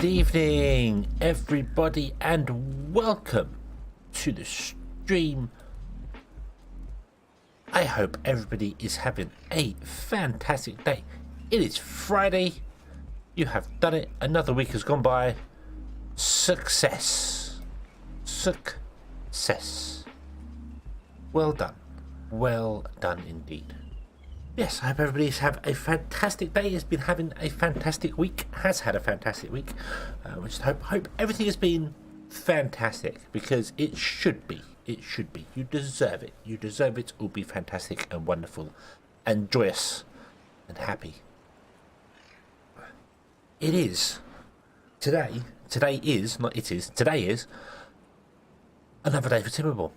Good evening, everybody, and welcome to the stream. I hope everybody is having a fantastic day. It is Friday. You have done it. Another week has gone by. Success. Success. Well done. Well done indeed. Yes, I hope everybody's had a fantastic day, has been having a fantastic week, has had a fantastic week. Which I hope everything has been fantastic, because it should be. It should be. You deserve it. You deserve it all be fantastic and wonderful and joyous and happy. It is. Today is another day for Timberborn.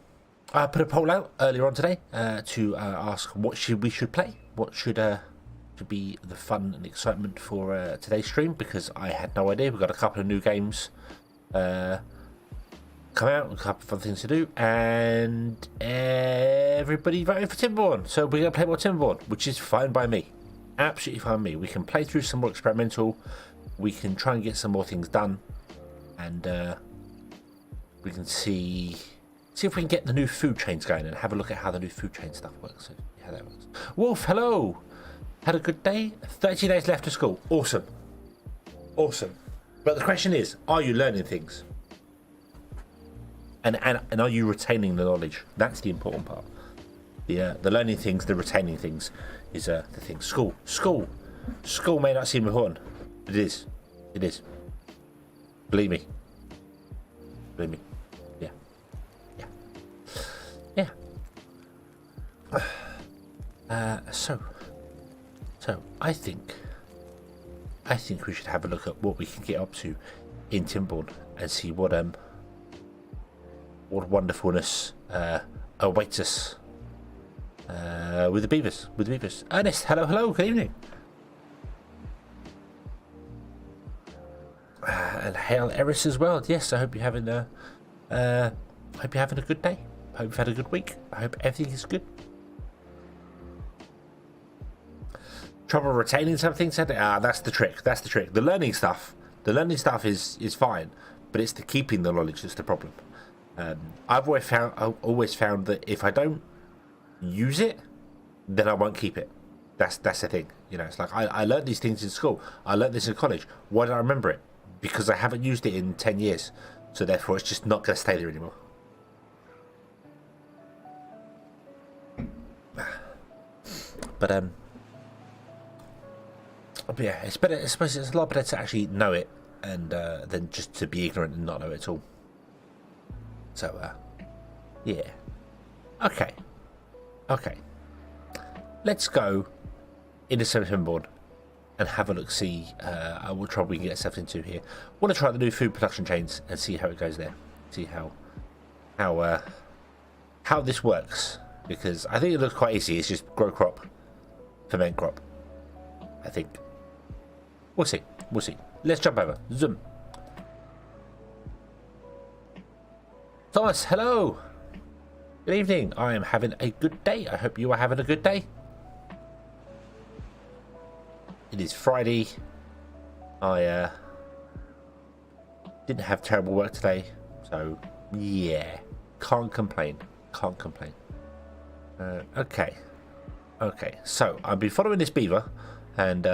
I put a poll out earlier on today to ask what we should play. What should be the fun and excitement for today's stream, because I had no idea. We've got a couple of new games come out, a couple of fun things to do, and everybody voted for Timberborn. So we're going to play more Timberborn, which is fine by me. Absolutely fine by me. We can play through some more experimental. We can try and get some more things done, and we can see if we can get the new food chains going and have a look at how the new food chain stuff works. So, how that works. Wolf, hello. Had a good day. 30 days left of school. Awesome. Awesome. But the question is, are you learning things? And are you retaining the knowledge? That's the important part. The learning things, the retaining things is the thing. School may not seem important, but it is. It is. Believe me. So I think we should have a look at what we can get up to in Timberborn and see what wonderfulness awaits us with the beavers. Ernest, hello, good evening. And hail Eris as well. Yes, I hope you're having a good day. I hope you've had a good week. I hope everything is good. Trouble retaining something? That's the trick. The learning stuff is fine, but it's the keeping the knowledge that's the problem. I've always found that if I don't use it, then I won't keep it. That's the thing. You know, it's like I learned these things in school. I learned this in college. Why did I remember it? Because I haven't used it in 10 years. So therefore, it's just not going to stay there anymore. But yeah, it's better. I suppose it's a lot better to actually know it and than just to be ignorant and not know it at all. So yeah, okay. Let's go into Timberborn and have a look. See what trouble we can get ourselves into here. Want to try the new food production chains and see how it goes there. See how this works, because I think it looks quite easy. It's just grow crop, ferment crop. I think. We'll see. Let's jump over. Zoom. Thomas, hello. Good evening. I am having a good day. I hope you are having a good day. It is Friday. I didn't have terrible work today, so yeah, can't complain. Okay. So I've been following this beaver, and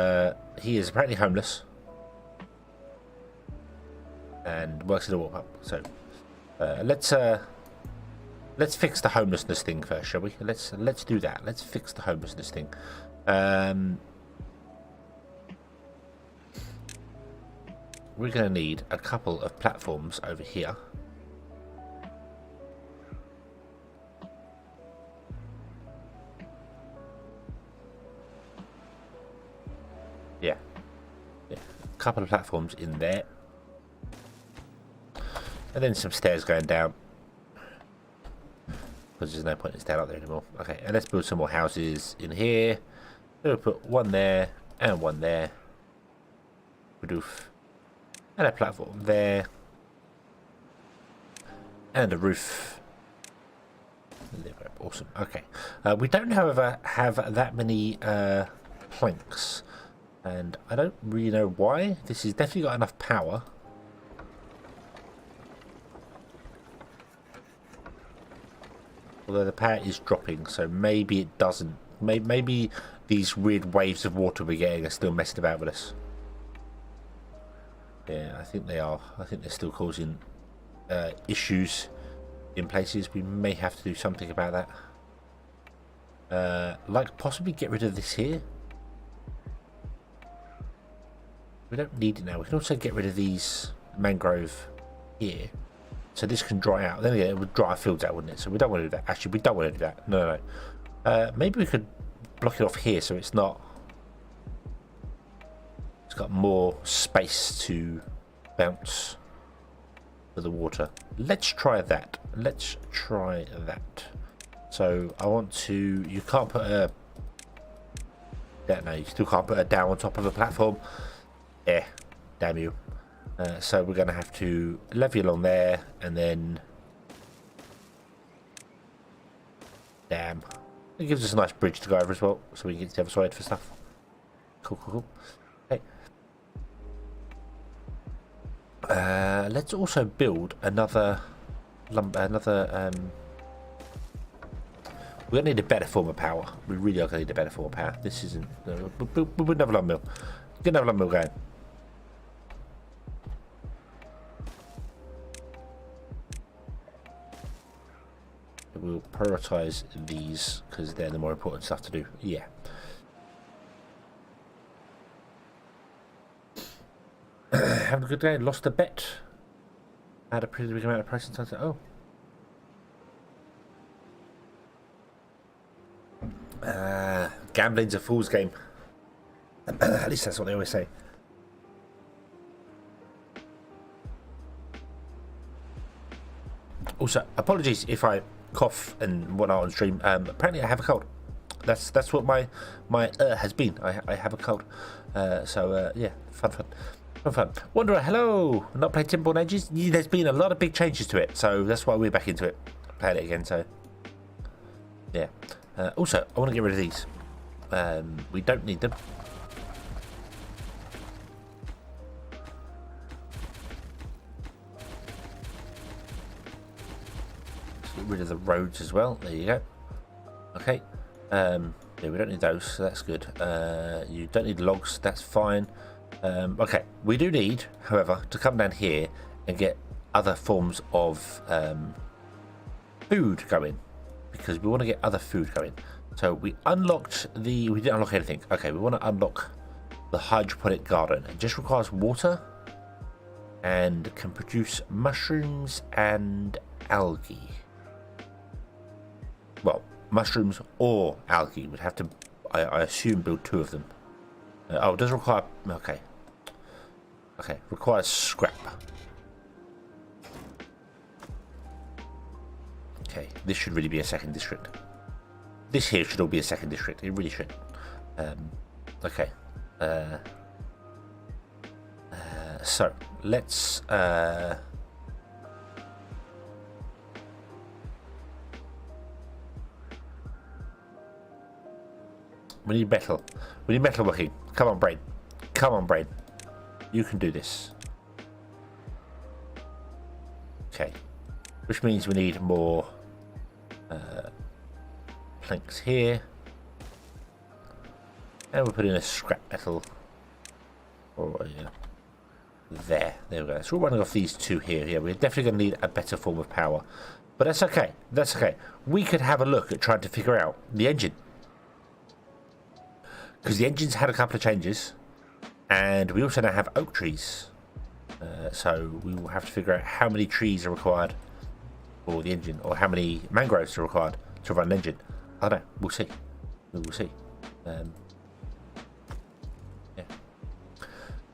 he is apparently homeless and works at a walk up. So let's fix the homelessness thing first, shall we? Let's do that. Let's fix the homelessness thing. We're going to need a couple of platforms over here. Yeah, a couple of platforms in there, and then some stairs going down, because there's no point in staying up there anymore. Okay, and let's build some more houses in here. We'll put one there and one there. Roof. And a platform there. And a roof. Awesome. Okay. We don't, however, have that many planks. And I don't really know why. This has definitely got enough power. Although the power is dropping, so maybe it doesn't. Maybe these weird waves of water we're getting are still messing about with us. Yeah, I think they are. I think they're still causing issues in places. We may have to do something about that. Like possibly get rid of this here. We don't need it now. We can also get rid of these mangrove here. So this can dry out. Then again, it would dry our fields out, wouldn't it? So we don't want to do that. Actually, we don't want to do that. No. Maybe we could block it off here so it's not... It's got more space to bounce for the water. Let's try that. Let's try that. So I want to... You can't put a... Yeah, no, you still can't put a down on top of a platform. Yeah, damn you. So we're going to have to levy along there and then... Damn. It gives us a nice bridge to go over as well, so we can get to the other side for stuff. Cool. Okay. Let's also build another... We're going to need a better form of power. We really are going to need a better form of power. This isn't... we wouldn't have a lumber mill. Get another lumber mill going. We'll prioritize these because they're the more important stuff to do. Yeah. Having a good day. Lost a bet. Had a pretty big amount of price and oh. Gambling's a fool's game. At least that's what they always say. Also, apologies if I cough and whatnot on stream. Apparently I have a cold. That's what my has been. I have a cold. Yeah, fun. Wanderer, hello. Not played Timberborn ages. There's been a lot of big changes to it, so that's why we're back into it, playing it again. So yeah. Also, I want to get rid of these. We don't need them. Get rid of the roads as well. There you go. Okay. Yeah, we don't need those, so that's good. You don't need logs, that's fine. Okay, we do need, however, to come down here and get other forms of food going, because we want to get other food going. So we unlocked the... We didn't unlock anything. Okay, we want to unlock the hydroponic garden. It just requires water and can produce mushrooms and algae. Well, mushrooms or algae. Would have to, I assume, build 2 of them. Oh, it does require... Okay. Requires scrap. Okay, this should really be a second district. This here should all be a second district. It really should. Okay. So, let's... We need metal. We need metal working. Come on, brain. Come on, brain. You can do this. Okay. Which means we need more planks here. And we'll put in a scrap metal. Or, yeah. There we go. So we're running off these 2 here. Yeah, we're definitely going to need a better form of power. But that's okay. That's okay. We could have a look at trying to figure out the engine. Because the engine's had a couple of changes, and we also now have oak trees. So we will have to figure out how many trees are required for the engine, or how many mangroves are required to run an engine. I don't know. We'll see. We will see. Yeah.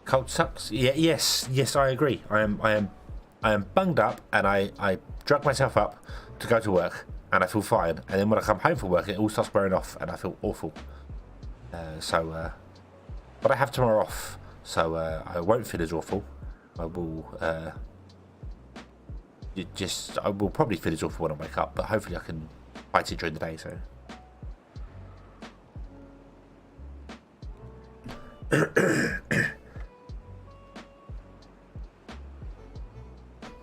Cold sucks. Yeah. Yes. I agree. I am bunged up, and I drug myself up to go to work, and I feel fine. And then when I come home from work, it all starts wearing off, and I feel awful. But I have tomorrow off, so I won't feel as awful. I will I will probably feel as awful when I wake up, but hopefully I can fight it during the day. So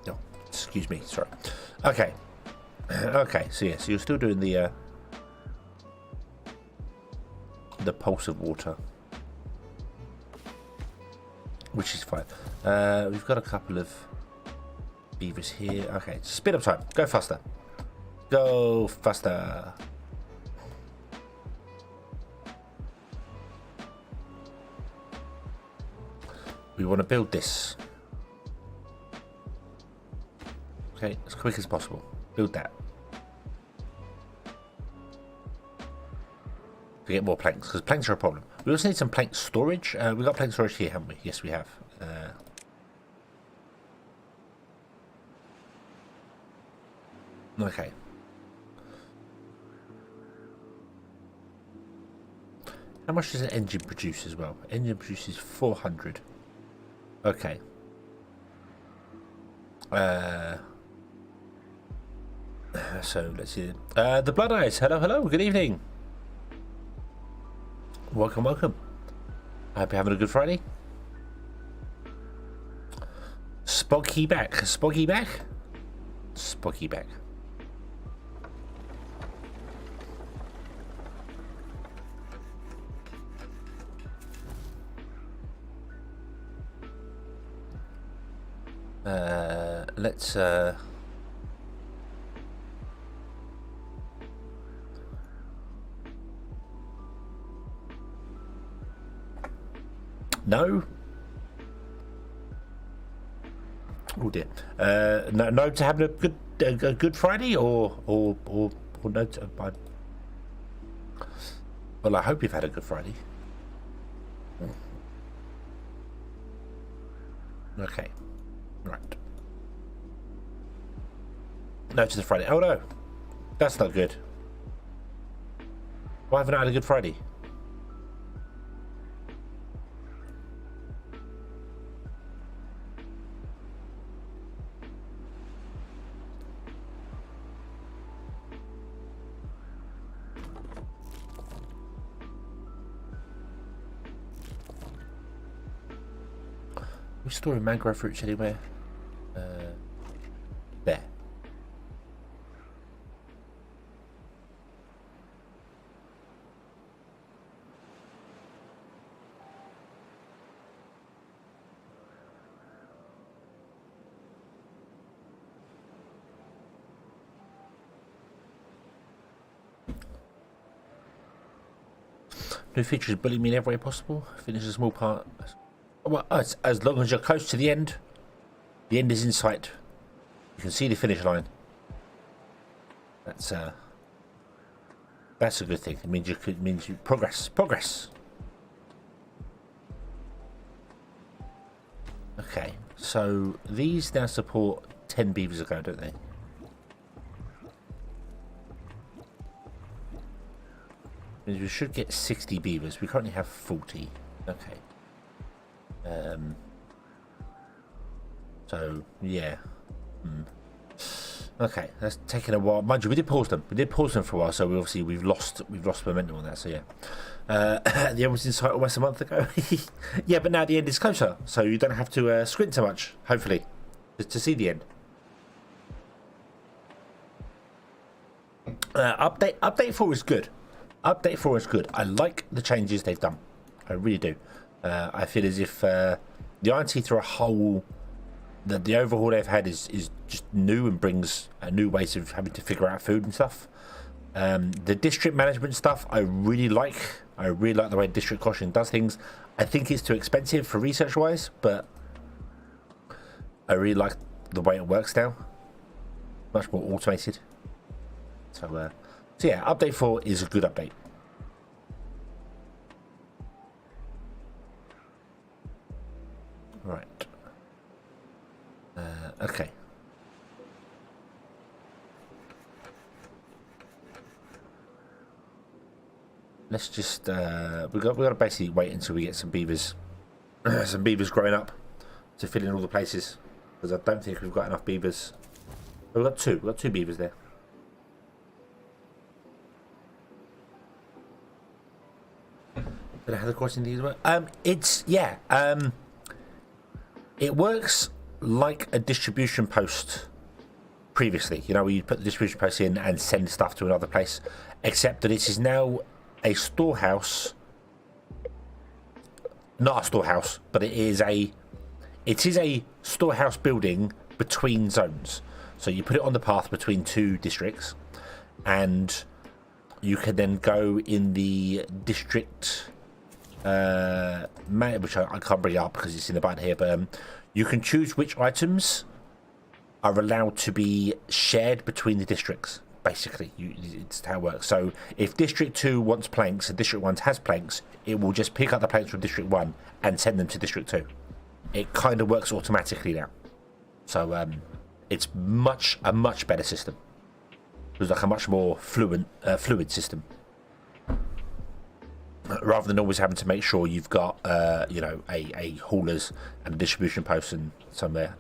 oh, excuse me, sorry. Okay. Okay, so yeah, so you're still doing the pulse of water, which is fine. We've got a couple of beavers here. Okay, speed up time. Go faster. Go faster. We want to build this. Okay, as quick as possible. Build that. To get more planks, because planks are a problem. We also need some plank storage. We've got plank storage here, haven't we? Yes, we have. Okay. How much does an engine produce as well? Engine produces 400. Okay. So let's see. The Blood Eyes. Hello, hello. Good evening. Welcome, welcome. I hope you're having a good Friday. Spoggy back. Spoggy back. Spoggy back. Let's no. Oh dear. No to having a good Friday, or no to, well, I hope you've had a good Friday. Okay. Right. No to the Friday. Oh no. That's not good. Why haven't I had a good Friday? We're storing mangrove fruits anywhere. There. New features bully me in every way possible. Finish a small part. Well, as long as you're close to the end is in sight. You can see the finish line. That's a good thing. It means you progress. Okay, so these now support 10 beavers ago, don't they? Means we should get 60 beavers. We currently have 40. Okay. So yeah. Okay, that's taking a while. Mind you, we did pause them. We did pause them for a while, so we've lost momentum on that. So yeah, the end was in sight almost a month ago. Yeah, but now the end is closer, so you don't have to squint so much. Hopefully, just to see the end. Update 4 is good. Update 4 is good. I like the changes they've done. I really do. I feel as if the Iron Teeth are a whole. The overhaul they've had is just new and brings new ways of having to figure out food and stuff. The district management stuff I really like. I really like the way district caution does things. I think it's too expensive for research wise, but I really like the way it works now. Much more automated. So yeah, update 4 is a good update. Right. Okay. Let's just we got to basically wait until we get some beavers, some beavers growing up to fill in all the places, because I don't think we've got enough beavers. We've got two. We've got 2 beavers there. Did I have the question these work? It works like a distribution post previously. You know, where you put the distribution post in and send stuff to another place, except that it is now a storehouse. Not a storehouse, but it is a storehouse building between zones. So you put it on the path between two districts, and you can then go in the district which I can't bring up because it's in the button here, but you can choose which items are allowed to be shared between the districts. Basically, it's how it works. So if District 2 wants planks and District 1 has planks, it will just pick up the planks from District 1 and send them to District 2. It kind of works automatically now. So it's a much better system. It's like a much more fluid system. Rather than always having to make sure you've got, you know, a haulers and a distribution post and somewhere.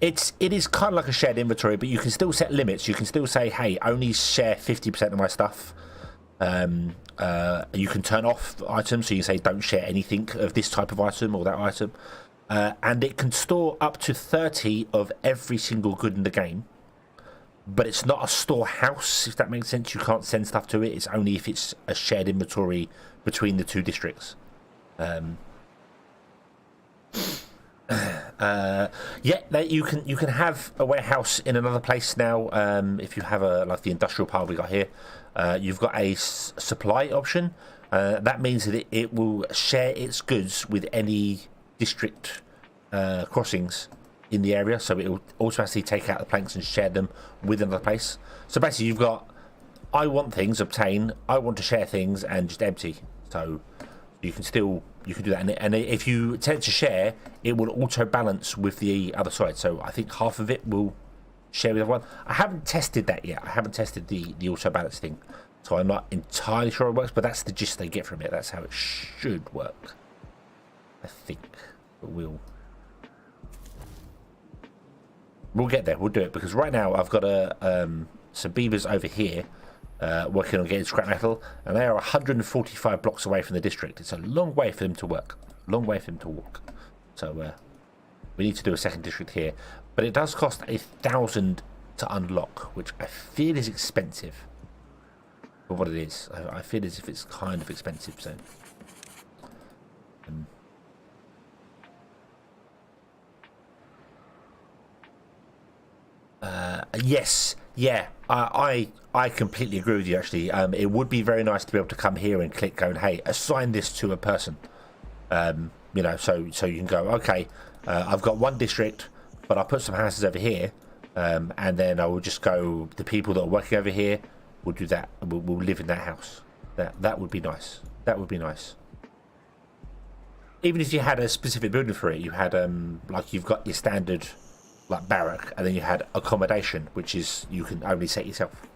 It is kind of like a shared inventory, but you can still set limits. You can still say, hey, only share 50% of my stuff. You can turn off items, so you can say don't share anything of this type of item or that item. And it can store up to 30 of every single good in the game. But it's not a storehouse, if that makes sense. You can't send stuff to it. It's only if it's a shared inventory between the two districts. Yeah, you can have a warehouse in another place now. If you have like the industrial park we got here, you've got a supply option. That means that it will share its goods with any district crossings in the area, so it will automatically take out the planks and share them with another place. So basically, you've got I want things, obtain. I want to share things, and just empty. So you can do that, and if you tend to share, it will auto balance with the other side. So I think half of it will share with everyone. I haven't tested that yet. I haven't tested the auto balance thing, so I'm not entirely sure it works. But that's the gist they get from it. That's how it should work, I think. But we'll get there. We'll do it, because right now I've got some beavers over here working on getting scrap metal, and they are 145 blocks away from the district. It's a long way for them to work, long way for them to walk. So we need to do a second district here, but it does cost 1,000 to unlock, which I feel is expensive for what it is. I feel as if it's kind of expensive. So yes, yeah, I completely agree with you, actually. It would be very nice to be able to come here and click going, hey, assign this to a person. You know, so you can go, okay, I've got one district, but I'll put some houses over here, and then I will just go, the people that are working over here will do that, will live in that house. That would be nice. That would be nice. Even if you had a specific building for it, you had like you've got your standard like barrack, and then you had accommodation, which is you can only set yourself.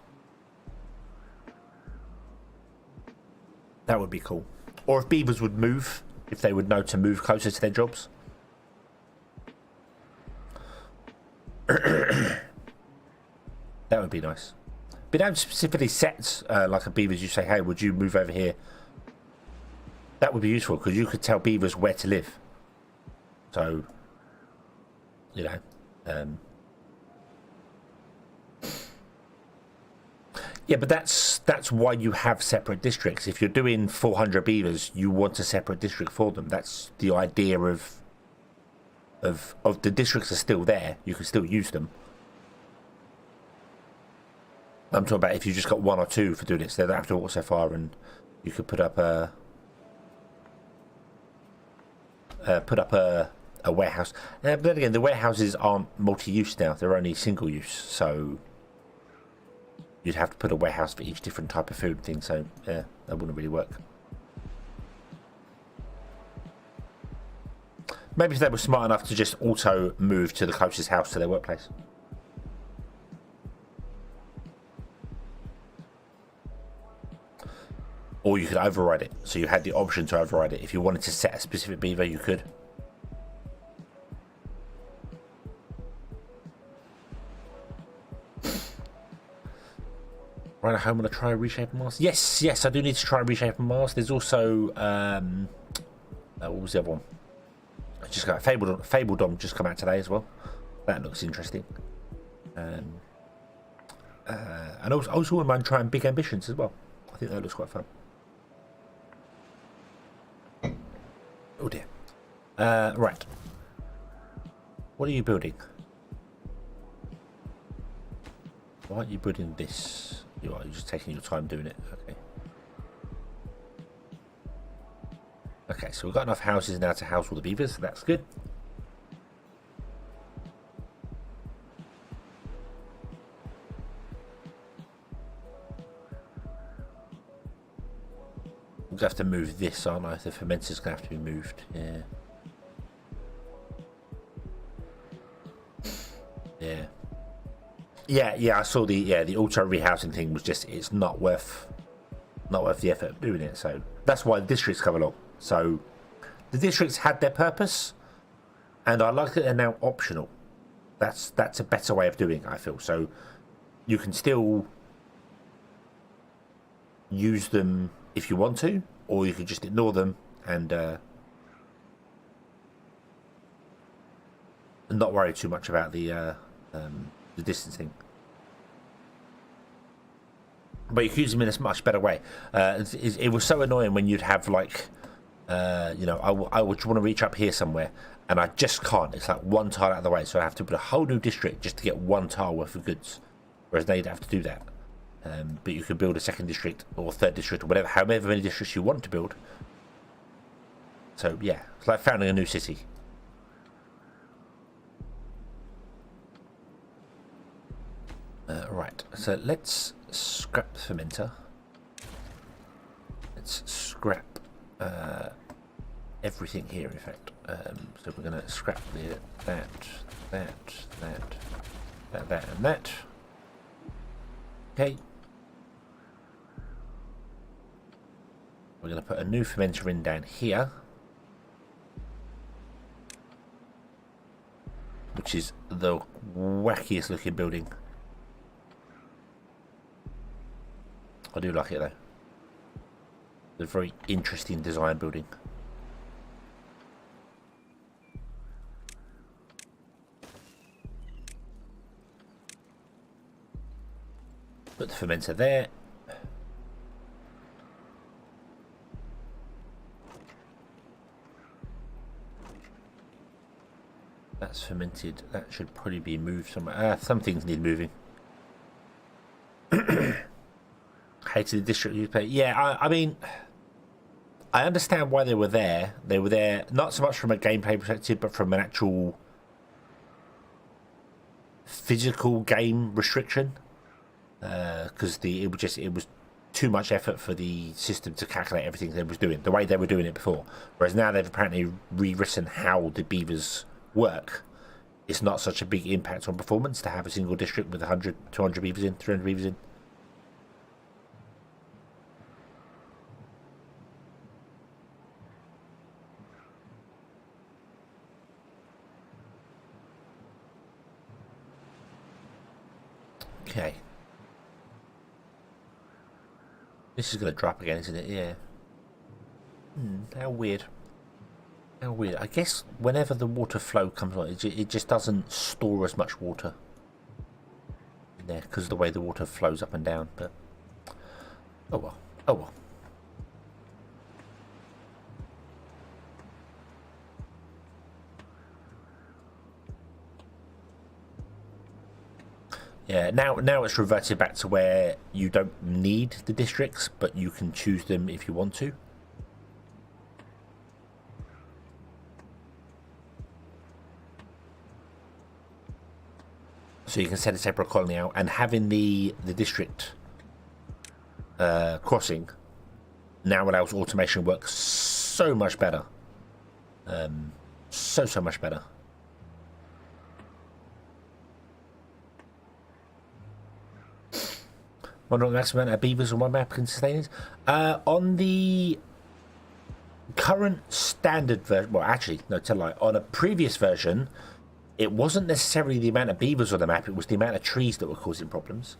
That would be cool. Or if beavers would move, if they would know to move closer to their jobs. That would be nice. Being able to specifically set like a beavers, you say, hey, would you move over here? That would be useful, because you could tell beavers where to live. So, you know. Yeah, but that's why you have separate districts. If you're doing 400 beavers, you want a separate district for them. That's the idea of the districts are still there. You can still use them. I'm talking about if you just got one or two for doing it, so they don't have to walk so far, and you could put up a warehouse. But then again, the warehouses aren't multi-use now. They're only single-use. So you'd have to put a warehouse for each different type of food thing. So yeah, that wouldn't really work. Maybe if they were smart enough to just auto move to the closest house to their workplace. Or you could override it. So you had the option to override it. If you wanted to set a specific beaver, you could. Right at home, want to try reshaping Mars? Yes, I do need to try reshaping Mars. There's also what was the other one? I just got Fabledom just come out today as well. That looks interesting. And also wouldn't mind trying big ambitions as well. I think that looks quite fun. Oh dear. Right. What are you building? Why aren't you building this? You're just taking your time doing it. Okay. Okay, so we've got enough houses now to house all the beavers, so that's good. I'm gonna have to move this, aren't I? The fermenter's gonna have to be moved. Yeah. Yeah. I saw the auto rehousing thing was just, it's not worth the effort of doing it. So that's why the districts come along. So the districts had their purpose, and I like that they're now optional. That's a better way of doing it, I feel. So you can still use them if you want to, or you can just ignore them and not worry too much about the distancing. But you can use them in a much better way. It was so annoying when you'd have like, I would want to reach up here somewhere, and I just can't. It's like one tile out of the way, so I have to put a whole new district just to get one tile worth of goods. Whereas they'd have to do that. But you could build a second district or third district or whatever, however many districts you want to build. So yeah, it's like founding a new city. Right, so let's scrap the fermenter. Let's scrap everything here, in fact. So we're going to scrap that, and that. Okay. We're going to put a new fermenter in down here, which is the wackiest looking building. I do like it though. It's a very interesting design building. Put the fermenter there. That's fermented. That should probably be moved somewhere. Some things need moving. Hated the district you play. Yeah, I mean, I understand why they were there. They were there not so much from a gameplay perspective, but from an actual physical game restriction. Because it was too much effort for the system to calculate everything they was doing the way they were doing it before. Whereas now they've apparently rewritten how the beavers work. It's not such a big impact on performance to have a single district with 100, 200 beavers in, 300 beavers in. Okay. This is going to drop again, isn't it? Yeah. How weird. How weird. I guess whenever the water flow comes on, it just doesn't store as much water in there because of the way the water flows up and down. But oh well. Oh well. Yeah, now it's reverted back to where you don't need the districts, but you can choose them if you want to. So you can set a separate colony out, and having the district crossing now allows automation to work so much better. So much better. Wonder what the maximum amount of beavers on one map can sustain is. On the current standard version, well, actually, no, tell a lie. On a previous version, it wasn't necessarily the amount of beavers on the map; it was the amount of trees that were causing problems.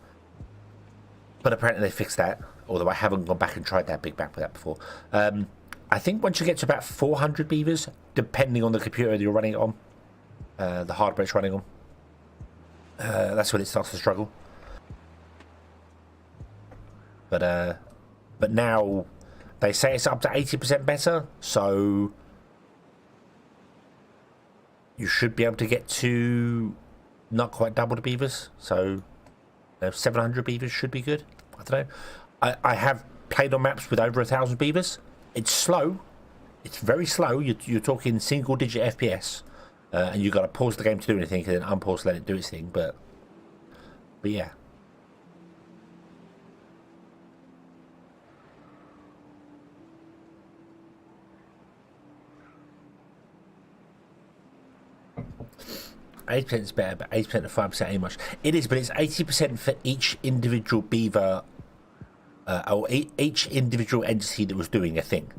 But apparently, they fixed that. Although I haven't gone back and tried that big map with that before. I think once you get to about 400 beavers, depending on the computer that you're running it on, the hardware it's running on. That's when it starts to struggle. But now they say it's up to 80% better, so you should be able to get to not quite double the beavers. So 700 beavers should be good. I don't know. I have played on maps with over 1,000 beavers. It's slow. It's very slow. You're talking single-digit FPS, and you've got to pause the game to do anything, and then unpause to let it do its thing. But yeah. 80% is better, but 80% and 5% ain't much. It is, but it's 80% for each individual beaver, or each individual entity that was doing a thing.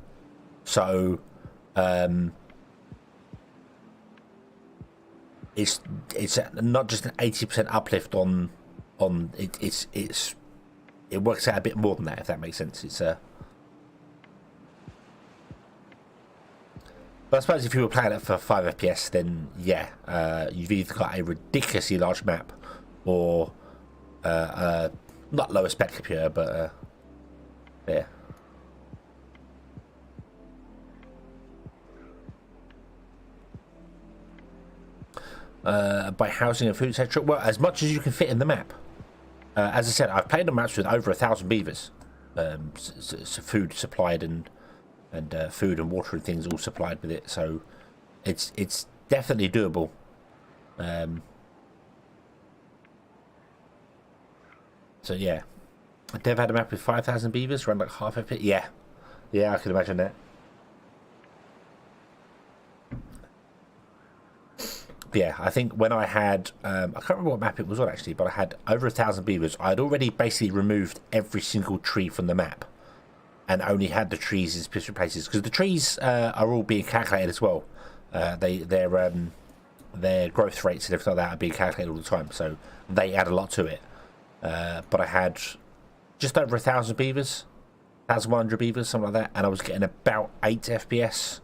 So, it's not just an 80% uplift on it. It works out a bit more than that, if that makes sense. It's But I suppose if you were playing it for 5 FPS, then yeah, you've either got a ridiculously large map, or not lower spec computer, but yeah. By housing and food, etc. Well, as much as you can fit in the map. As I said, I've played on maps with over 1,000 beavers, so food supplied and food and water and things all supplied with it. So it's definitely doable. So yeah, Dev had a map with 5,000 beavers, around like half of it. Yeah, I can imagine that. Yeah, I think when I had, I can't remember what map it was on actually, but I had over 1,000 beavers. I'd already basically removed every single tree from the map, and only had the trees in specific places, because the trees are all being calculated as well. Their growth rates and everything like that are being calculated all the time, so they add a lot to it. But I had just over 1,000 beavers, 1,100 beavers, something like that, and I was getting about 8 FPS.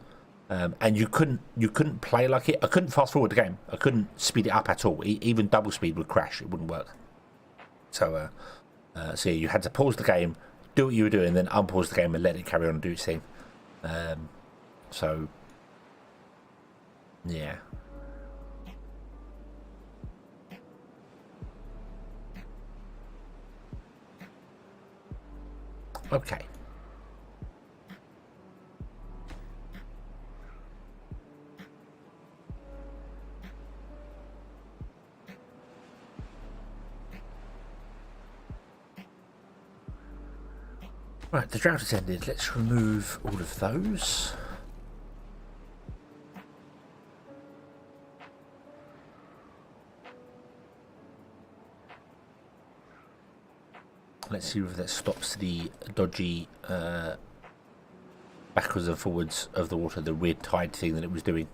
And you couldn't play like it. I couldn't fast forward the game. I couldn't speed it up at all. Even double speed would crash. It wouldn't work. So yeah, you had to pause the game, do what you were doing, then unpause the game and let it carry on and do its thing. So yeah. Okay. Right, the drought has ended. Let's remove all of those. Let's see if that stops the dodgy backwards and forwards of the water, the weird tide thing that it was doing.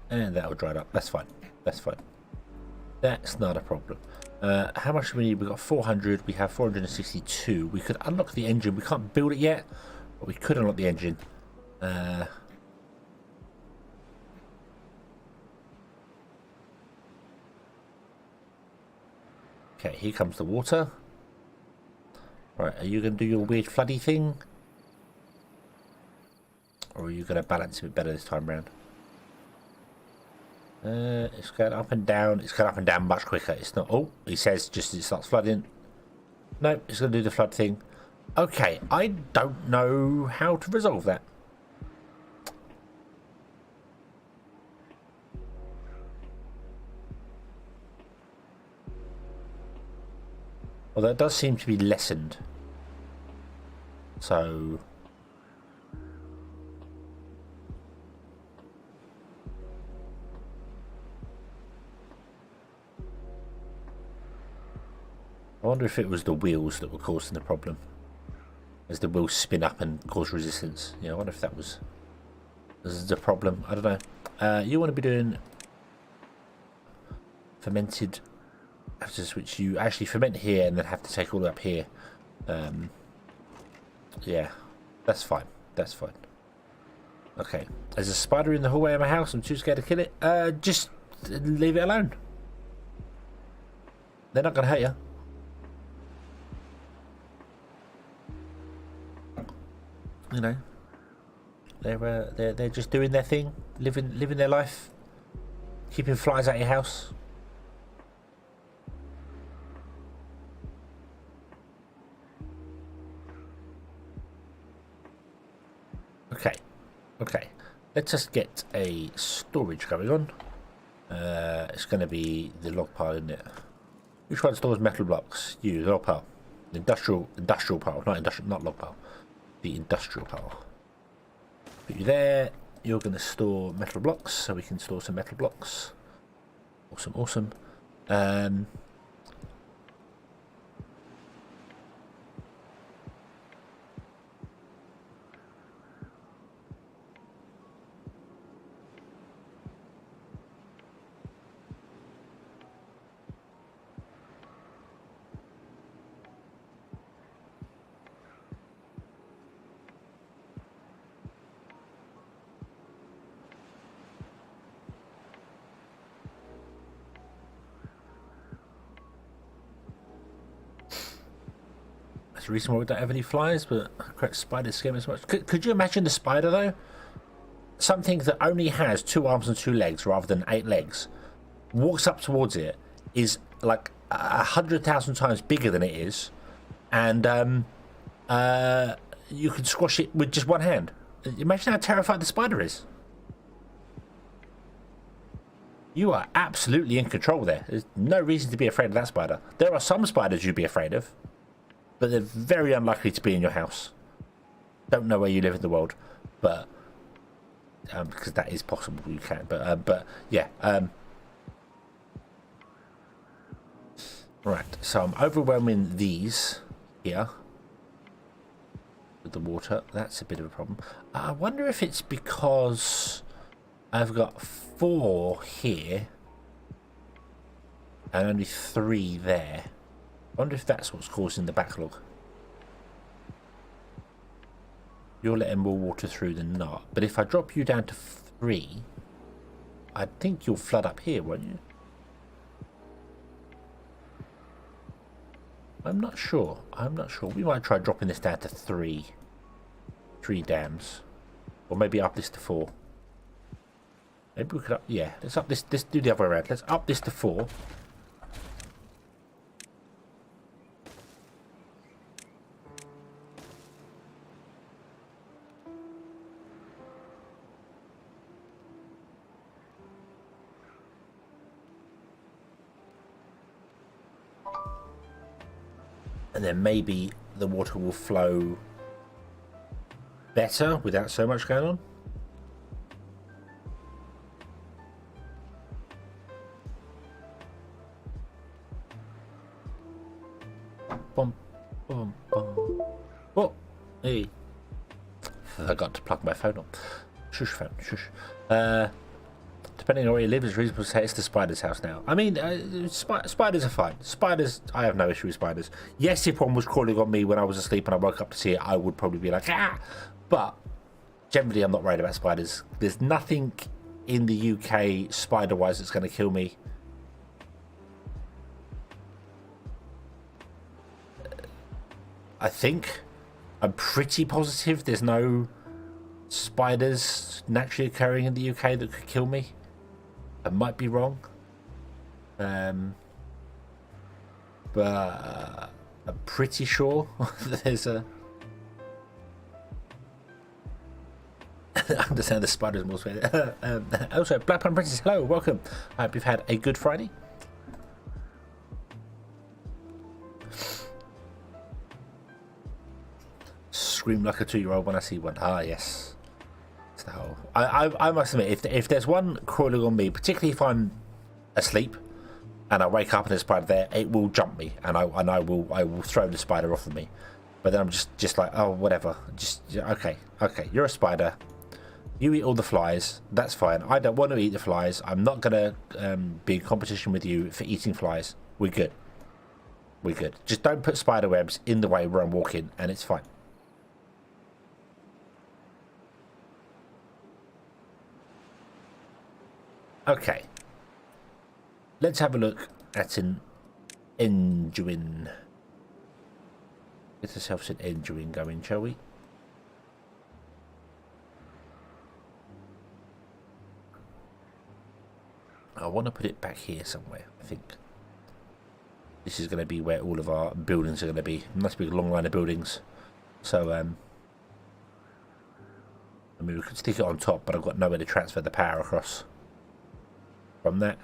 And that'll dry it up. That's fine. That's fine. That's not a problem. How much do we need? We've got 400. We have 462. We could unlock the engine. We can't build it yet, but we could unlock the engine. Okay, here comes the water. Right, are you going to do your weird floody thing? Or are you going to balance a bit better this time round? It's going up and down. It's going up and down much quicker. It's not... Oh, he says just as it starts flooding. No, it's going to do the flood thing. Okay, I don't know how to resolve that. Although it does seem to be lessened. So... I wonder if it was the wheels that were causing the problem. As the wheels spin up and cause resistance. Yeah, I wonder if that was the problem. I don't know. You want to be doing fermented which you actually ferment here and then have to take all the way up here. Yeah, that's fine. That's fine. Okay, there's a spider in the hallway of my house. I'm too scared to kill it. Just leave it alone. They're not going to hurt you. You know, they're just doing their thing, living their life, keeping flies out of your house. Okay, let's just get a storage going on. It's going to be the log pile, isn't it? Which one stores metal blocks? You, the log pile. The industrial pile, not log pile. The industrial pile. Put you there. You're going to store metal blocks, so we can store some metal blocks. Awesome. That's the reason why we don't have any flies, but spiders scare me so much. Could you imagine the spider, though? Something that only has 2 arms and 2 legs rather than 8 legs, walks up towards it, is like 100,000 times bigger than it is, and you can squash it with just one hand. Imagine how terrified the spider is. You are absolutely in control there. There's no reason to be afraid of that spider. There are some spiders you'd be afraid of, but they're very unlikely to be in your house. Don't know where you live in the world, but because that is possible, you can. But yeah. Right. So I'm overwhelming these here with the water. That's a bit of a problem. I wonder if it's because I've got 4 here and only 3 there. I wonder if that's what's causing the backlog. You're letting more water through than not. But if I drop you down to 3, I think you'll flood up here, won't you? I'm not sure. We might try dropping this down to 3 dams. Or maybe up this to 4. Maybe we could up... Yeah, let's up this... Let's do the other way around. Let's up this to 4. And then maybe the water will flow better without so much going on. Boom, boom, boom. Oh, hey. I forgot to plug my phone on. Shush, phone, shush. Depending on where you live, it's reasonable to say it's the spider's house now. I mean, spiders are fine. Spiders, I have no issue with spiders. Yes, if one was crawling on me when I was asleep and I woke up to see it, I would probably be like, ah! But generally, I'm not worried about spiders. There's nothing in the UK spider-wise that's going to kill me. I think. I'm pretty positive there's no spiders naturally occurring in the UK that could kill me. I might be wrong, but I'm pretty sure there's a... I understand the spiders more sweaty. Also, Black Pun Princess, hello, welcome. I hope you've had a good Friday. Scream like a 2-year-old when I see one. Ah, yes. So I must admit, if there's one crawling on me, particularly if I'm asleep and I wake up and there's a spider there, it will jump me and I will throw the spider off of me. But then I'm just like, oh, whatever. Just okay, you're a spider. You eat all the flies. That's fine. I don't want to eat the flies. I'm not gonna be in competition with you for eating flies. we're good. We're good. Just don't put spider webs in the way where I'm walking, and it's fine. Okay. Let's have a look at an engine. Get ourselves an engine going, shall we? I want to put it back here somewhere, I think. This is going to be where all of our buildings are going to be. Nice big long line of buildings. So, I mean, we could stick it on top, but I've got nowhere to transfer the power across from that.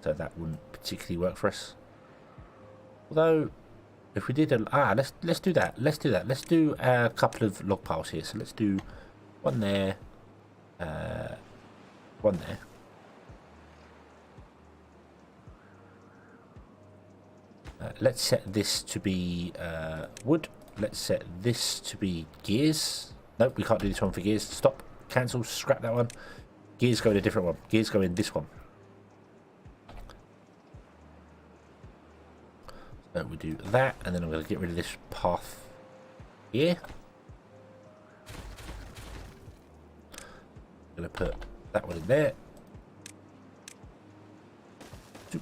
So that wouldn't particularly work for us. Although, if we did let's do that. Let's do that. Let's do a couple of log piles here. So let's do one there, one there. Let's set this to be wood. Let's set this to be gears. Nope, we can't do this one for gears. Stop. Cancel. Scrap that one. Gears go in a different one. Gears go in this one. So we do that, and then I'm going to get rid of this path here. I'm going to put that one in there. And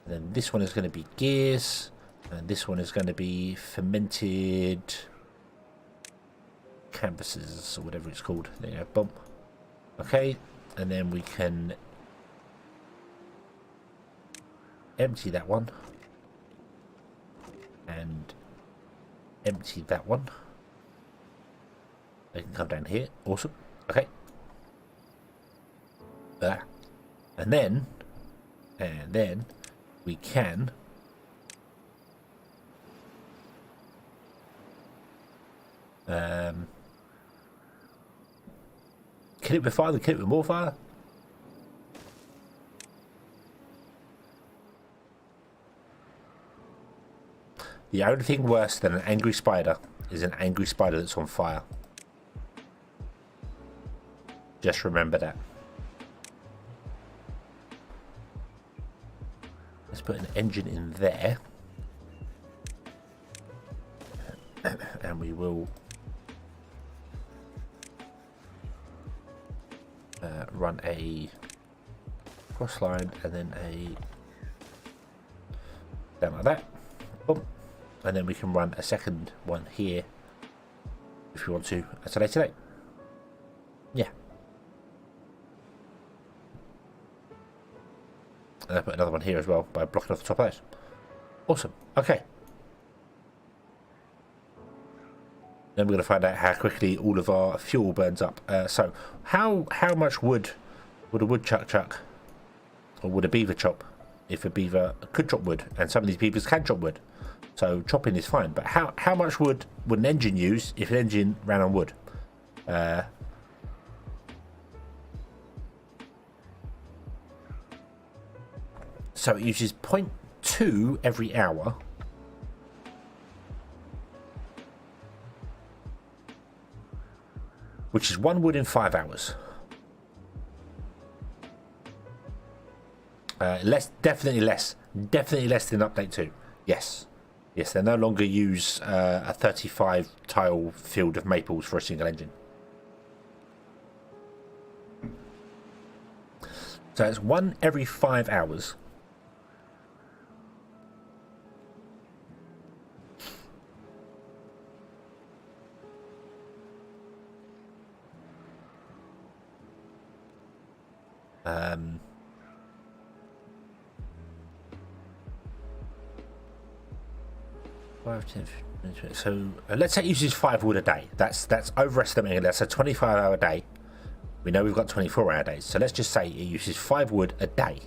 then this one is going to be gears, and this one is going to be fermented canvases, or whatever it's called. There you go, boom. Okay, and then we can empty that one, and empty that one. They can come down here. Awesome. Okay. And then we can kill it with fire, then kill it with more fire. The only thing worse than an angry spider is an angry spider that's on fire. Just remember that. Let's put an engine in there. And we will run a cross line and then a down like that. Boom. And then we can run a second one here if you want to at a later date. Yeah. And I put another one here as well by blocking off the top of those. Awesome. Okay. Then we're going to find out how quickly all of our fuel burns up. So, how much wood would a woodchuck chuck, or would a beaver chop, if a beaver could chop wood? And some of these beavers can chop wood, so chopping is fine. But how much wood would an engine use if an engine ran on wood? So it uses 0.2 every hour. Which is 1 wood in 5 hours. Definitely less than update 2. Yes, they no longer use a 35 tile field of maples for a single engine. So it's 1 every 5 hours. So let's say it uses 5 wood a day. That's overestimating it. That's a 25-hour day. We know we've got 24-hour days. So let's just say it uses 5 wood a day.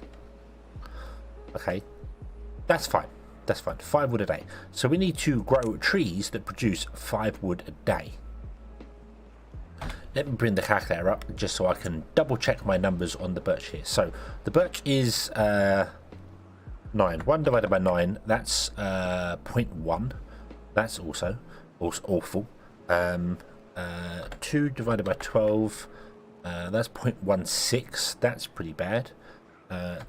Okay, that's fine. 5 wood a day. So we need to grow trees that produce 5 wood a day. Let me bring the calculator up just so I can double check my numbers on the birch here. So the birch is 9. 1 divided by 9, that's 0.1. That's also awful. 2 divided by 12, that's 0.16. That's pretty bad.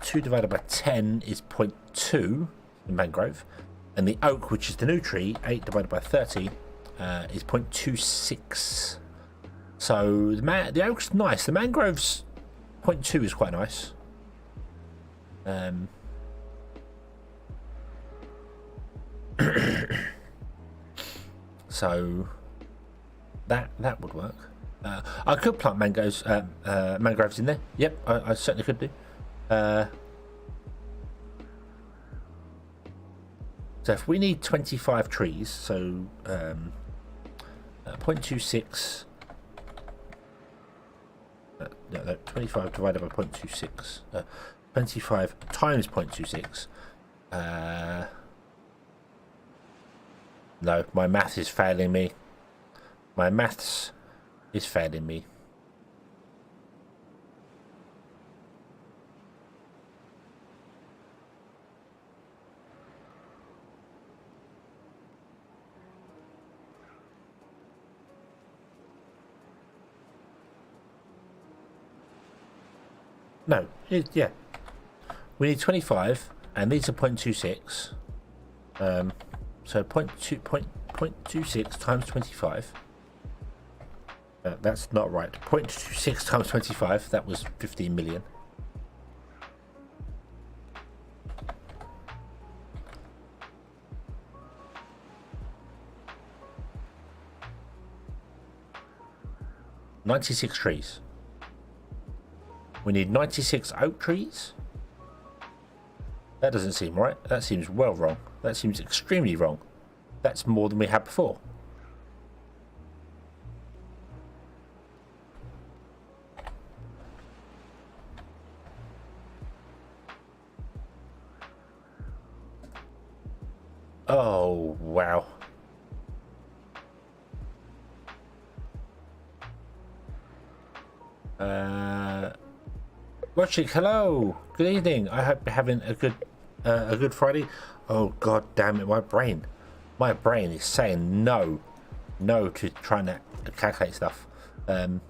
2 divided by 10 is 0.2. in mangrove. And the oak, which is the new tree, 8 divided by 30, is 0.26. So the oak's nice. The mangrove's 0.2 is quite nice. So that would work. I could plant mangroves in there. Yep, I certainly could do. So if we need 25 trees, so 0.26. No, 25 divided by 0.26. 25 times 0.26. No, my math is failing me. My maths is failing me. No, yeah. We need 25, and these are 0.26. So 0.26 times 25. That's not right. 0.26 times 25, that was 15 million. $96 trees. We need 96 oak trees. That doesn't seem right. That seems well wrong. That seems extremely wrong. That's more than we had before. Oh, wow. Rochik, hello. Good evening. I hope you're having a good Friday. Oh, god damn it, my brain is saying no to trying to calculate stuff. So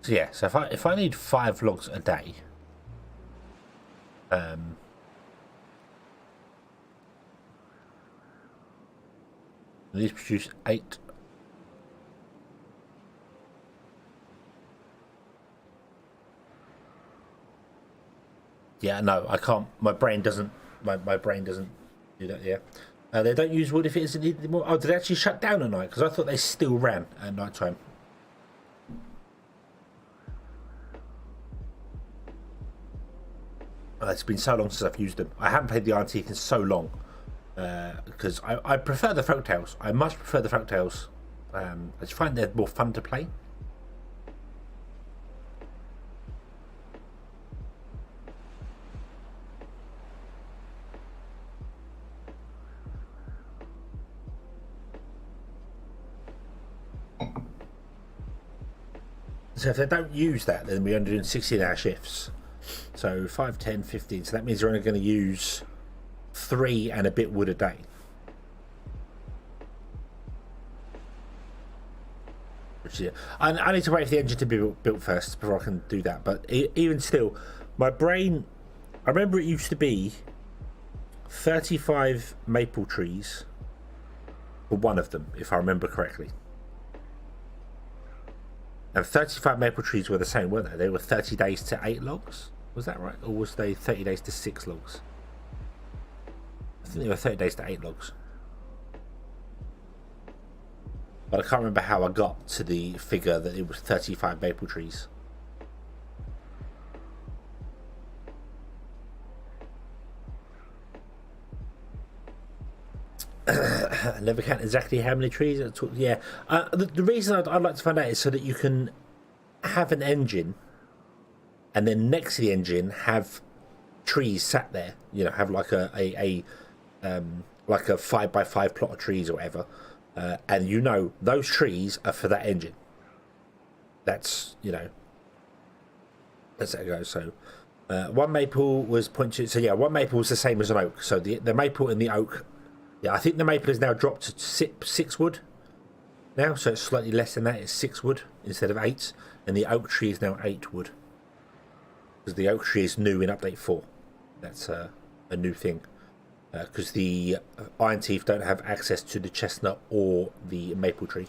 yeah, so if I need 5 logs a day, these produce 8. Yeah, no, I can't. My brain doesn't do that. Yeah, they don't use wood if it isn't needed anymore. Oh, did they actually shut down at night? Because I thought they still ran at night time. It's been so long since I've used them. I haven't played the Antique in so long. Because I prefer the folktales. I much prefer the folktales. I just find they're more fun to play. So if they don't use that, then we're only doing 16-hour shifts. So 5, 10, 15. So that means they're only going to use 3 and a bit wood a day. Which, yeah, I need to wait for the engine to be built first before I can do that. But even still, my brain, I remember it used to be 35 maple trees for one of them, if I remember correctly. And 35 maple trees were the same, weren't they? They were 30 days to 8 logs. Was that right? Or was they 30 days to 6 logs? I think they were 30 days to 8 logs. But I can't remember how I got to the figure that it was 35 maple trees. I never count exactly how many trees. Yeah. The reason I'd like to find out is so that you can have an engine, and then next to the engine have trees sat there. You know, have like a 5x5 plot of trees or whatever, and you know those trees are for that engine. That's, you know, that's how it goes. So one maple was 0.2. So yeah, one maple was the same as an oak. So the maple and the oak Yeah, I think the maple has now dropped to six wood now, so it's slightly less than that. It's 6 wood instead of 8, and the oak tree is now 8 wood because the oak tree is new in update 4. That's a new thing because the iron teeth don't have access to the chestnut or the maple tree.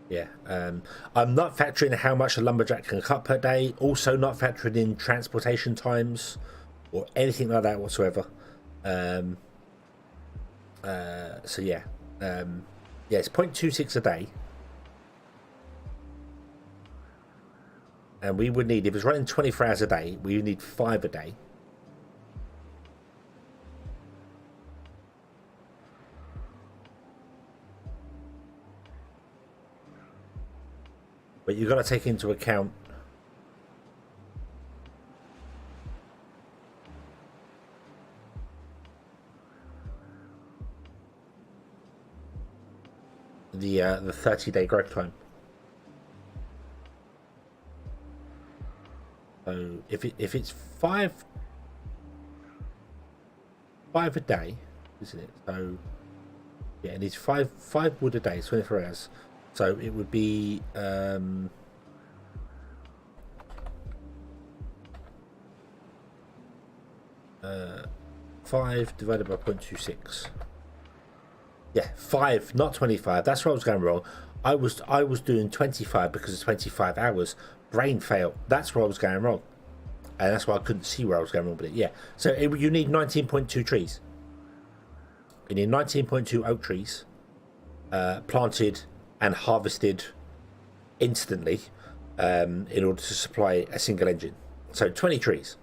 Yeah, I'm not factoring how much a lumberjack can cut per day. Also, not factoring in transportation times or anything like that whatsoever. So yeah, yeah, it's 0.26 a day, and we would need, if it's running 24 hours a day, we would need 5 a day. But you've got to take into account the 30-day growth time. So if it's five a day, isn't it? So yeah, it needs five wood a day, 24 hours. So it would be 5 divided by 0.26. Yeah, 5, not 25. That's where I was going wrong. I was doing 25 because it's 25 hours. Brain fail. That's where I was going wrong, and that's why I couldn't see where I was going wrong with it. Yeah. So you need 19.2 trees. You need 19.2 oak trees, planted and harvested instantly, in order to supply a single engine. So 20 trees.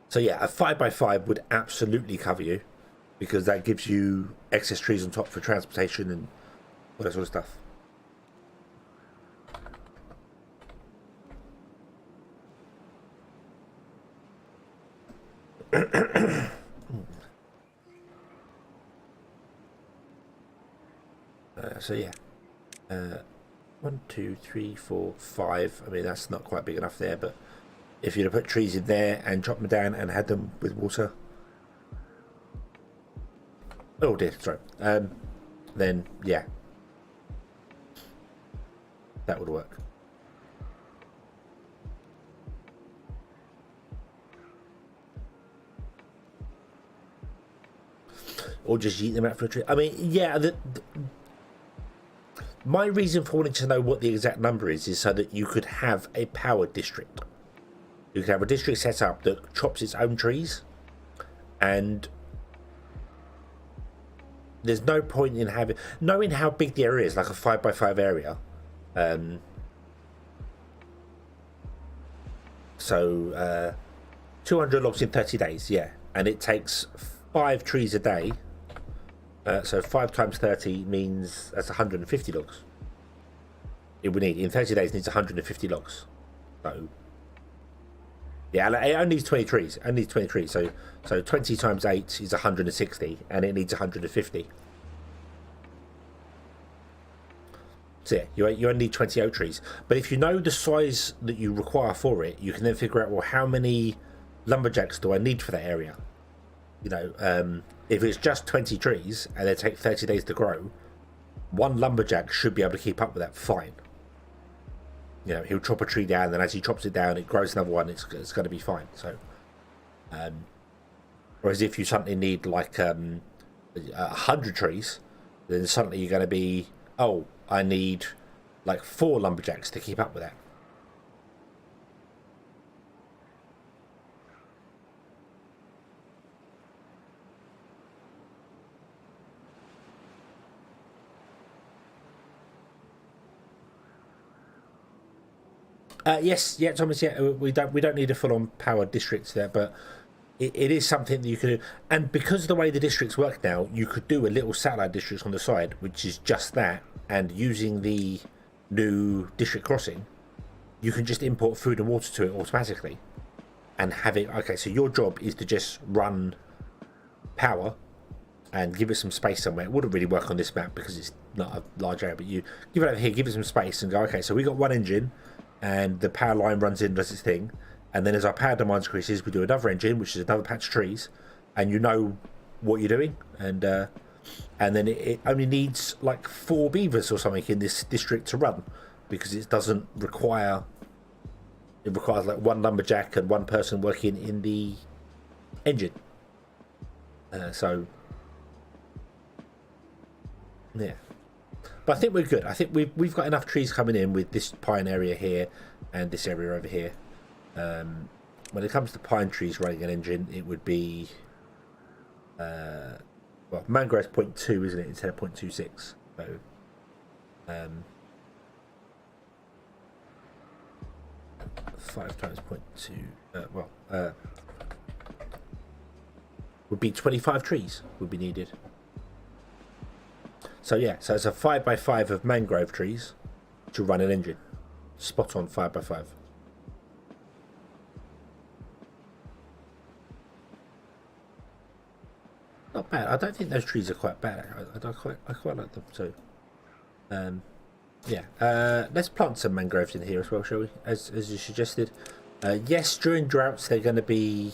So yeah, a 5x5 would absolutely cover you, because that gives you excess trees on top for transportation and all that sort of stuff. So yeah, 1, 2, 3, 4, 5. I mean, that's not quite big enough there, but if you'd have put trees in there and chopped them down and had them with water, oh dear, sorry, then yeah, that would work. Or just eat them out for a tree. I mean, yeah, my reason for wanting to know what the exact number is so that you could have a power district. You could have a district set up that chops its own trees, and there's no point in knowing how big the area is, like a 5x5 area. So 200 logs in 30 days, yeah, and it takes 5 trees a day. So 5 times 30 means that's 150 logs. It would need, in 30 days, it needs 150 logs. So yeah, it only needs 20 trees. It only needs 20 trees. So 20 times 8 is 160, and it needs 150. So yeah, you only need 20 oak trees. But if you know the size that you require for it, you can then figure out, well, how many lumberjacks do I need for that area? You know, if it's just 20 trees and they take 30 days to grow, one lumberjack should be able to keep up with that fine. You know, he'll chop a tree down, and as he chops it down, it grows another one. It's going to be fine. So, whereas if you suddenly need like 100 trees, then suddenly you're going to be, oh, I need like 4 lumberjacks to keep up with that. Yes, yeah, Thomas. Yeah, we don't need a full-on power district there, but it is something that you could do. And because of the way the districts work now, you could do a little satellite district on the side, which is just that. And using the new district crossing, you can just import food and water to it automatically, and have it. Okay, so your job is to just run power and give it some space somewhere. It wouldn't really work on this map because it's not a large area, but you give it over here, give it some space, and go, okay, so we got one engine, and the power line runs in, does its thing, and then as our power demand increases, we do another engine, which is another patch of trees, and you know what you're doing, and then it only needs like 4 beavers or something in this district to run, because it doesn't require. It requires like 1 lumberjack and 1 person working in the engine. So. Yeah, but I think we're good. I think we've got enough trees coming in with this pine area here and this area over here. When it comes to pine trees running an engine, it would be well, mangrove's 0.2, isn't it, instead of 0.26. So 5 times 0.2 would be 25 trees would be needed. So yeah, so it's a 5x5 of mangrove trees to run an engine. Spot on 5x5. Not bad. I don't think those trees are quite bad. I quite like them. So, yeah. Let's plant some mangroves in here as well, shall we? As you suggested. Yes, during droughts they're going to be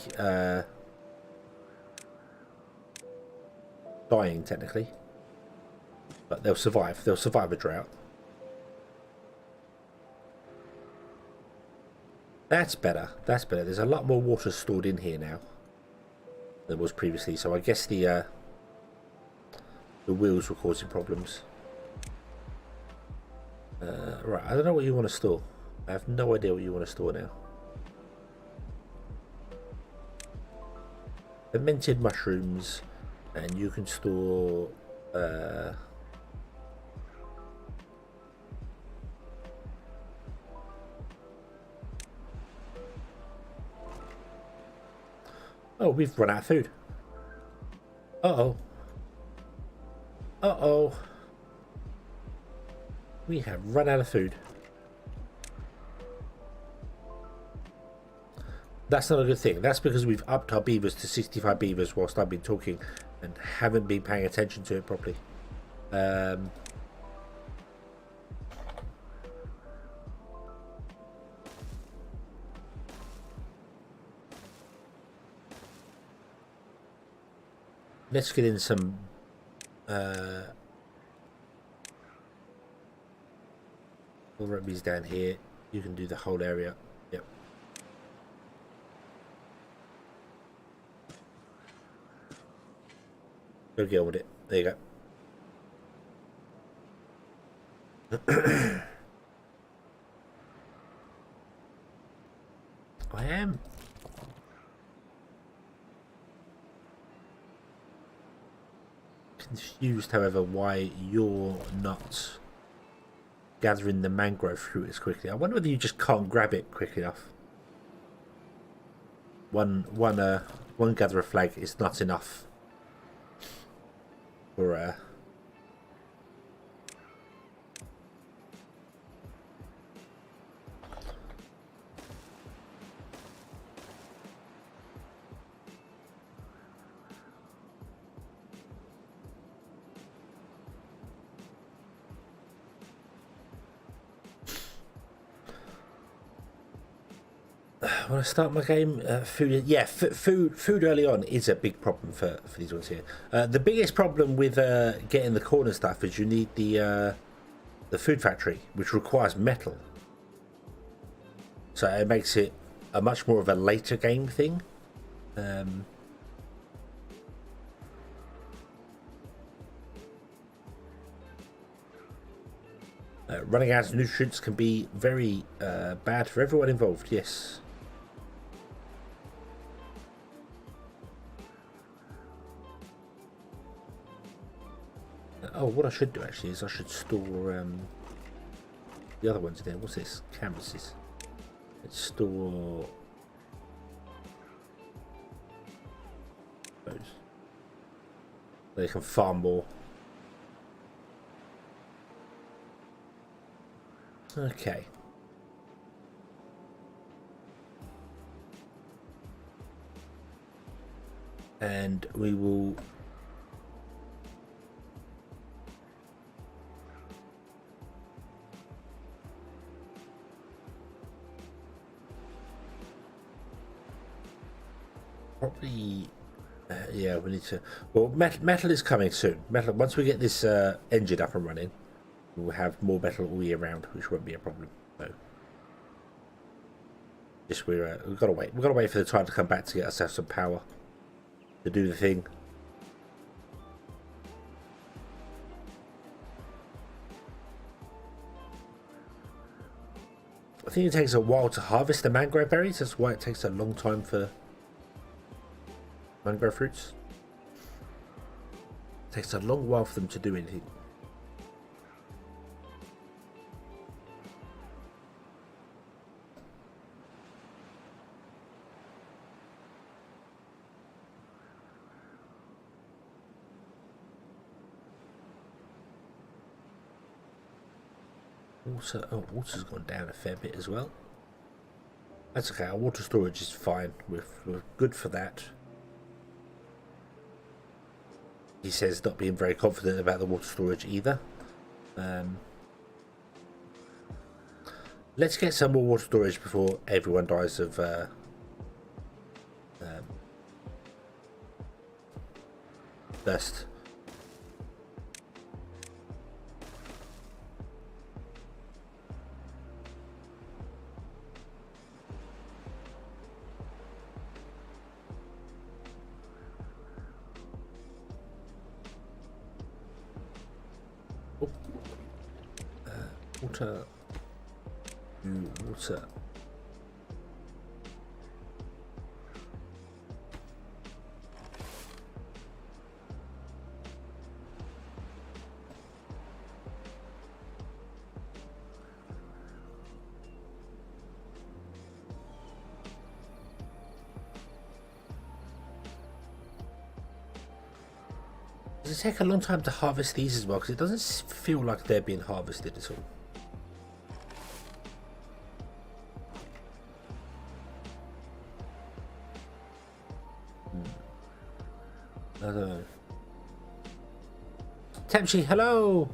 dying technically. But they'll survive. They'll survive a drought. That's better. That's better. There's a lot more water stored in here now than was previously. So I guess the wheels were causing problems. Right. I don't know what you want to store. I have no idea what you want to store now. Fermented mushrooms, and you can store. Oh, we've run out of food. Uh-oh. Uh-oh. We have run out of food. That's not a good thing. That's because we've upped our beavers to 65 beavers whilst I've been talking and haven't been paying attention to it properly. Let's get in some rugby's down here. You can do the whole area. Yep. Go get on with it. There you go. I am. Confused, however, why you're not gathering the mangrove fruit as quickly. I wonder whether you just can't grab it quick enough. One gatherer flag is not enough for when I start my game, food. Yeah, food early on is a big problem for these ones here. The biggest problem with getting the corner stuff is you need the food factory, which requires metal. So it makes it a much more of a later game thing. Running out of nutrients can be very bad for everyone involved. Yes. Oh, what I should do actually is I should store the other ones there. What's this? Canvases. Let's store those. They can farm more. Okay. And we will probably, yeah, we need to. Well, metal is coming soon. Metal. Once we get this engine up and running, we'll have more metal all year round, which won't be a problem. So, just we've got to wait. We've got to wait for the time to come back to get ourselves some power to do the thing. I think it takes a while to harvest the mangrove berries. That's why it takes a long time for mangrove fruits. It takes a long while for them to do anything. Water, oh, water's gone down a fair bit as well. That's okay, our water storage is fine. We're good for that. He says not being very confident about the water storage either. Let's get some more water storage before everyone dies of thirst. Water. Water. Does it take a long time to harvest these as well? Because it doesn't feel like they're being harvested at all. I don't know. Temchi, hello!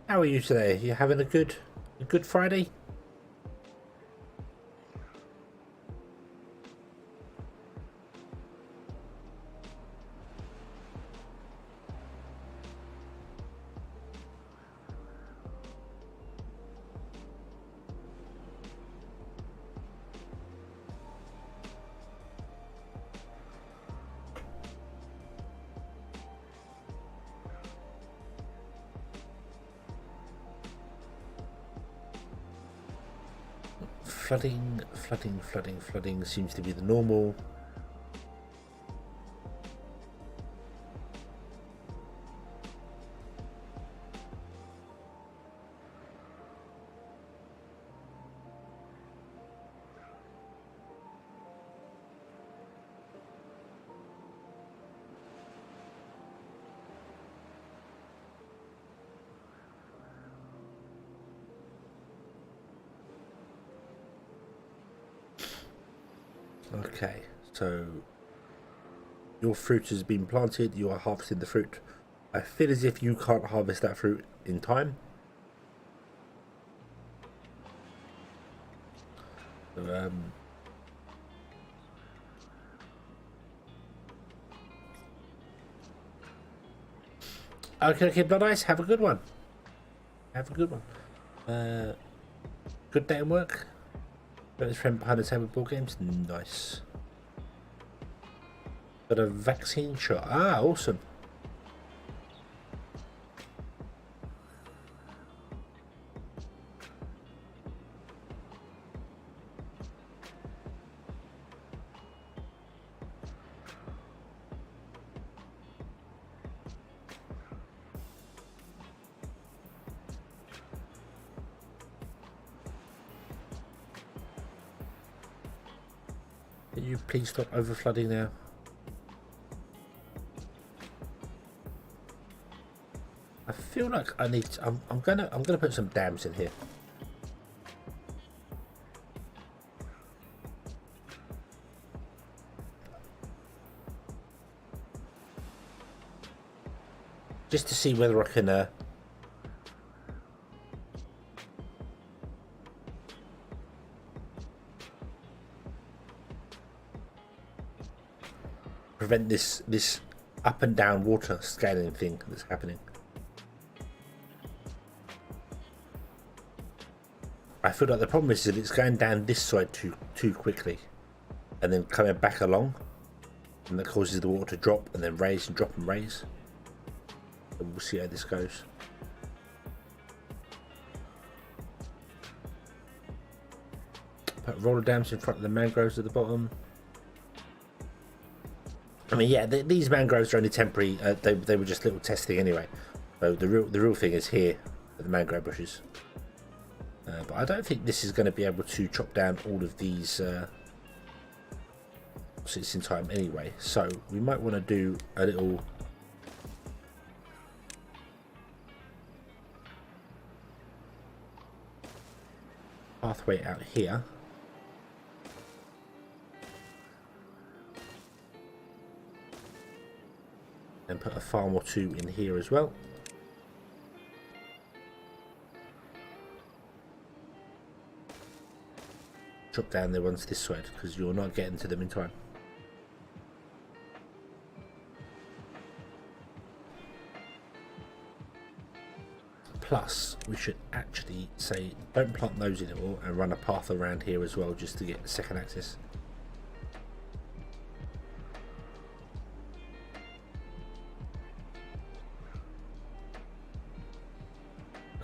How are you today? You having a good Friday? Flooding seems to be the normal. Okay, so your fruit has been planted, you are harvesting the fruit. I feel as if you can't harvest that fruit in time. So, okay, not nice. Have a good one. Have a good one. Good day at work. Got his friend behind the table ball games. Nice. Got a vaccine shot. Ah, awesome. Can you please stop over flooding now? I feel like I need to, I'm gonna put some dams in here. Just to see whether I can prevent this up and down water scaling thing that's happening. I feel like the problem is that it's going down this side too quickly and then coming back along, and that causes the water to drop and then raise and drop and raise. So we'll see how this goes. Put roller dams in front of the mangroves at the bottom. I mean, yeah, these mangroves are only temporary. They were just little testing anyway. So the real thing is here at the mangrove bushes. But I don't think this is going to be able to chop down all of these in time anyway. So we might want to do a little pathway out here. And put a farm or two in here as well. Chop down the ones this side because you're not getting to them in time. Plus, we should actually say don't plant those anymore and run a path around here as well just to get second access.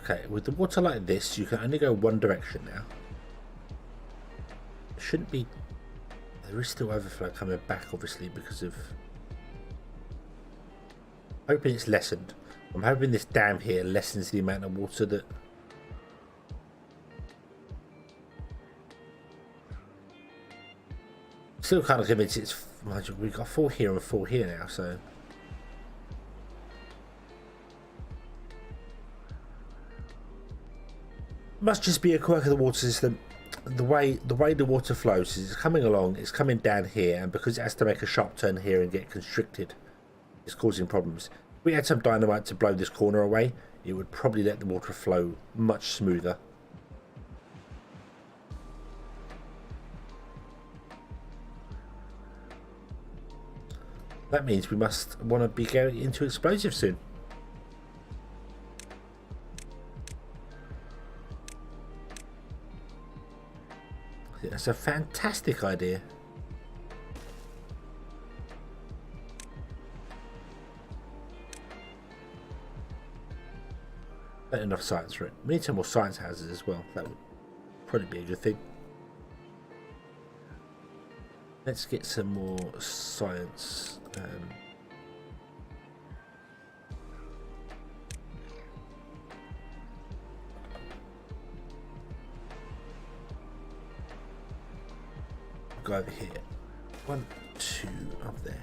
Okay, with the water like this, you can only go one direction now. It shouldn't be... There is still overflow coming back, obviously, because of... Hoping it's lessened. I'm hoping this dam here lessens the amount of water that... Still kind of convinced it's... We've got 4 here and 4 here now, so... Must just be a quirk of the water system. The way the water flows is it's coming along, it's coming down here, and because it has to make a sharp turn here and get constricted, it's causing problems. If we had some dynamite to blow this corner away, it would probably let the water flow much smoother. That means we must want to be going into explosive soon. That's a fantastic idea. Not enough science for it. We need some more science houses as well. That would probably be a good thing. Let's get some more science. Go over here. 1, 2 up there.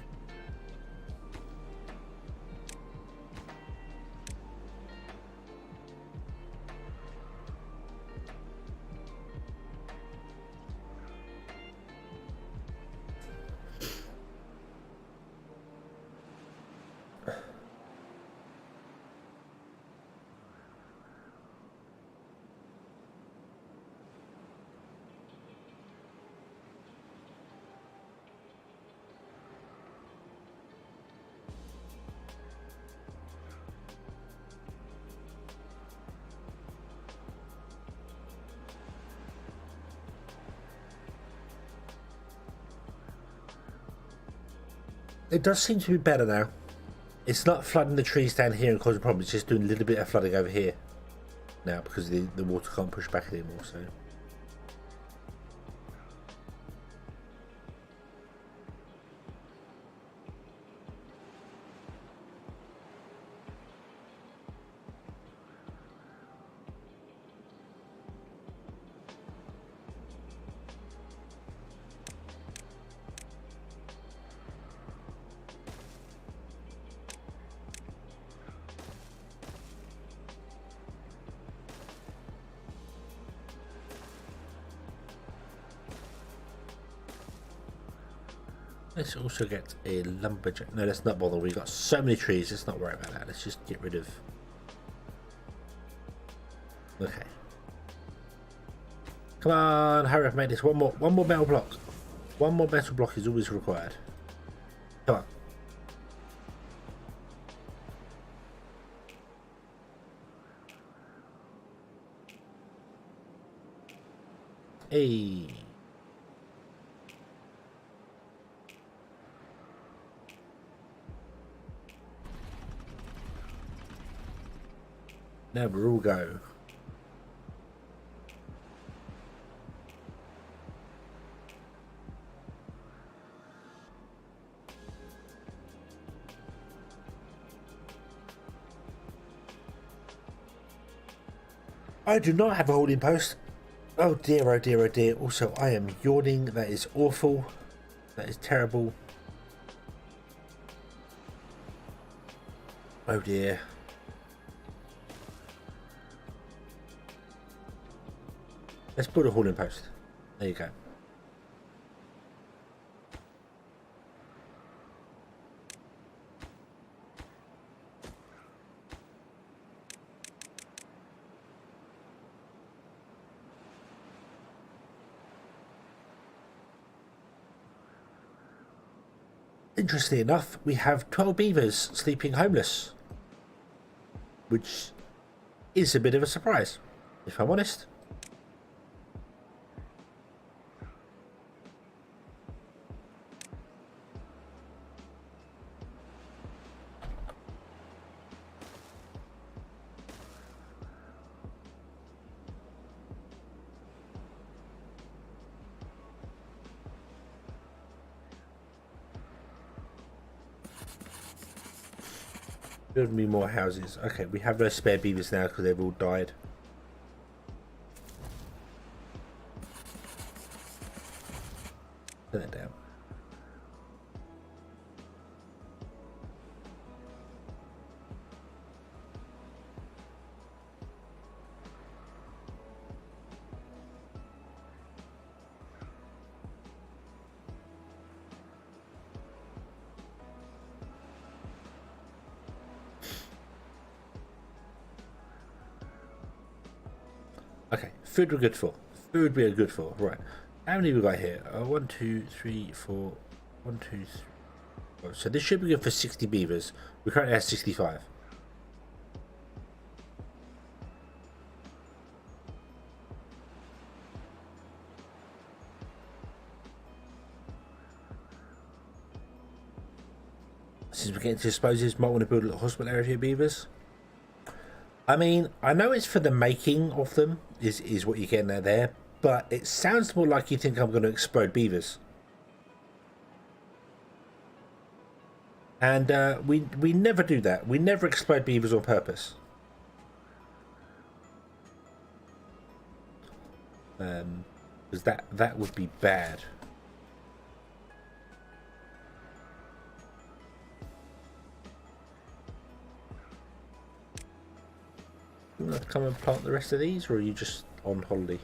It does seem to be better now. It's not flooding the trees down here and causing problems. It's just doing a little bit of flooding over here now because the water can't push back anymore. So. Let's also get a lumberjack. No, let's not bother. We've got so many trees. Let's not worry about that. Let's just get rid of... Okay. Come on, hurry up, make this. One more metal block. One more metal block is always required. Come on. Hey. Now we're all go. I do not have a holding post. Oh dear, oh dear, oh dear. Also, I am yawning. That is awful. That is terrible. Oh dear. Let's put a holding post. There you go. Interestingly enough, we have 12 beavers sleeping homeless, which is a bit of a surprise, if I'm honest. Build me more houses. Okay, we have no spare beavers now because they've all died. Put that down. Okay, food we're good for. Food we are good for. Right. How many we got here? 1, 2, 3, 4. 1, 2, 3. Oh, so this should be good for 60 beavers. We currently have 65. Since we're getting to explosives, might want to build a little hospital area for beavers. I mean, I know it's for the making of them, is what you're getting at there, but it sounds more like you think I'm going to explode beavers. And we never do that. We never explode beavers on purpose. Because that would be bad. You want to come and plant the rest of these, or are you just on holiday?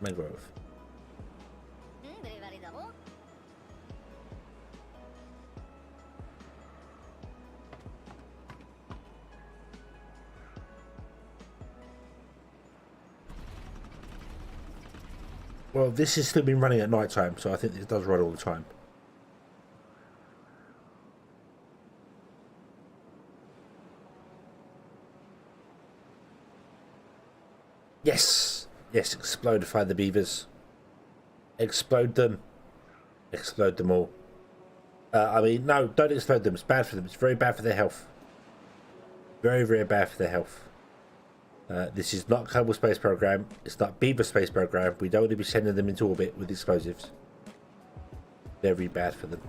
Mangrove. Well, this has still been running at night time, so I think it does run all the time. Yes! Yes, explodify the beavers. Explode them. Explode them all. I mean, no, don't explode them. It's bad for them. It's very bad for their health. Very, very bad for their health. This is not Kerbal Space Program. It's not Beaver Space Program. We don't want to be sending them into orbit with explosives. Very bad for them.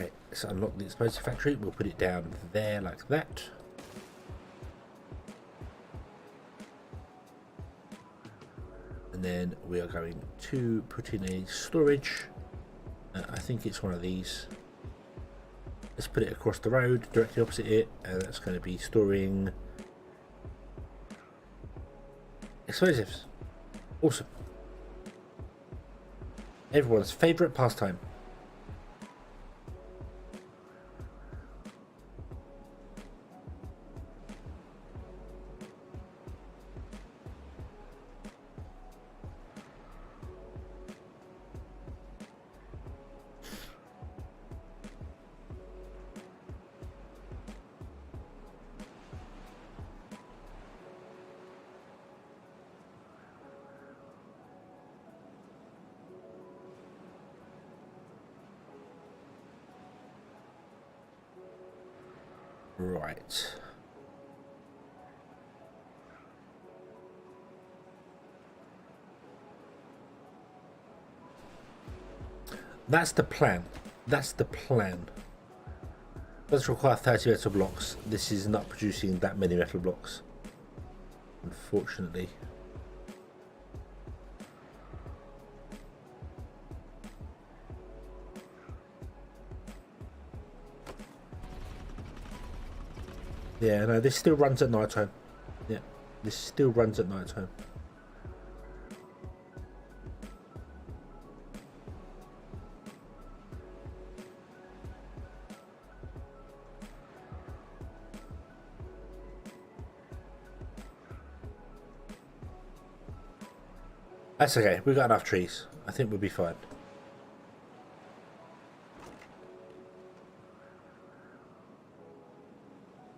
Okay, let's unlock the explosive factory. We'll put it down there like that. And then we are going to put in a storage. I think it's one of these. Let's put it across the road, directly opposite it, and that's going to be storing explosives. Awesome. Everyone's favourite pastime. Right. That's the plan. That's the plan. Does require 30 metal blocks. This is not producing that many metal blocks, unfortunately. Yeah, no, this still runs at night time. Yeah, this still runs at night time. That's okay, we've got enough trees. I think we'll be fine.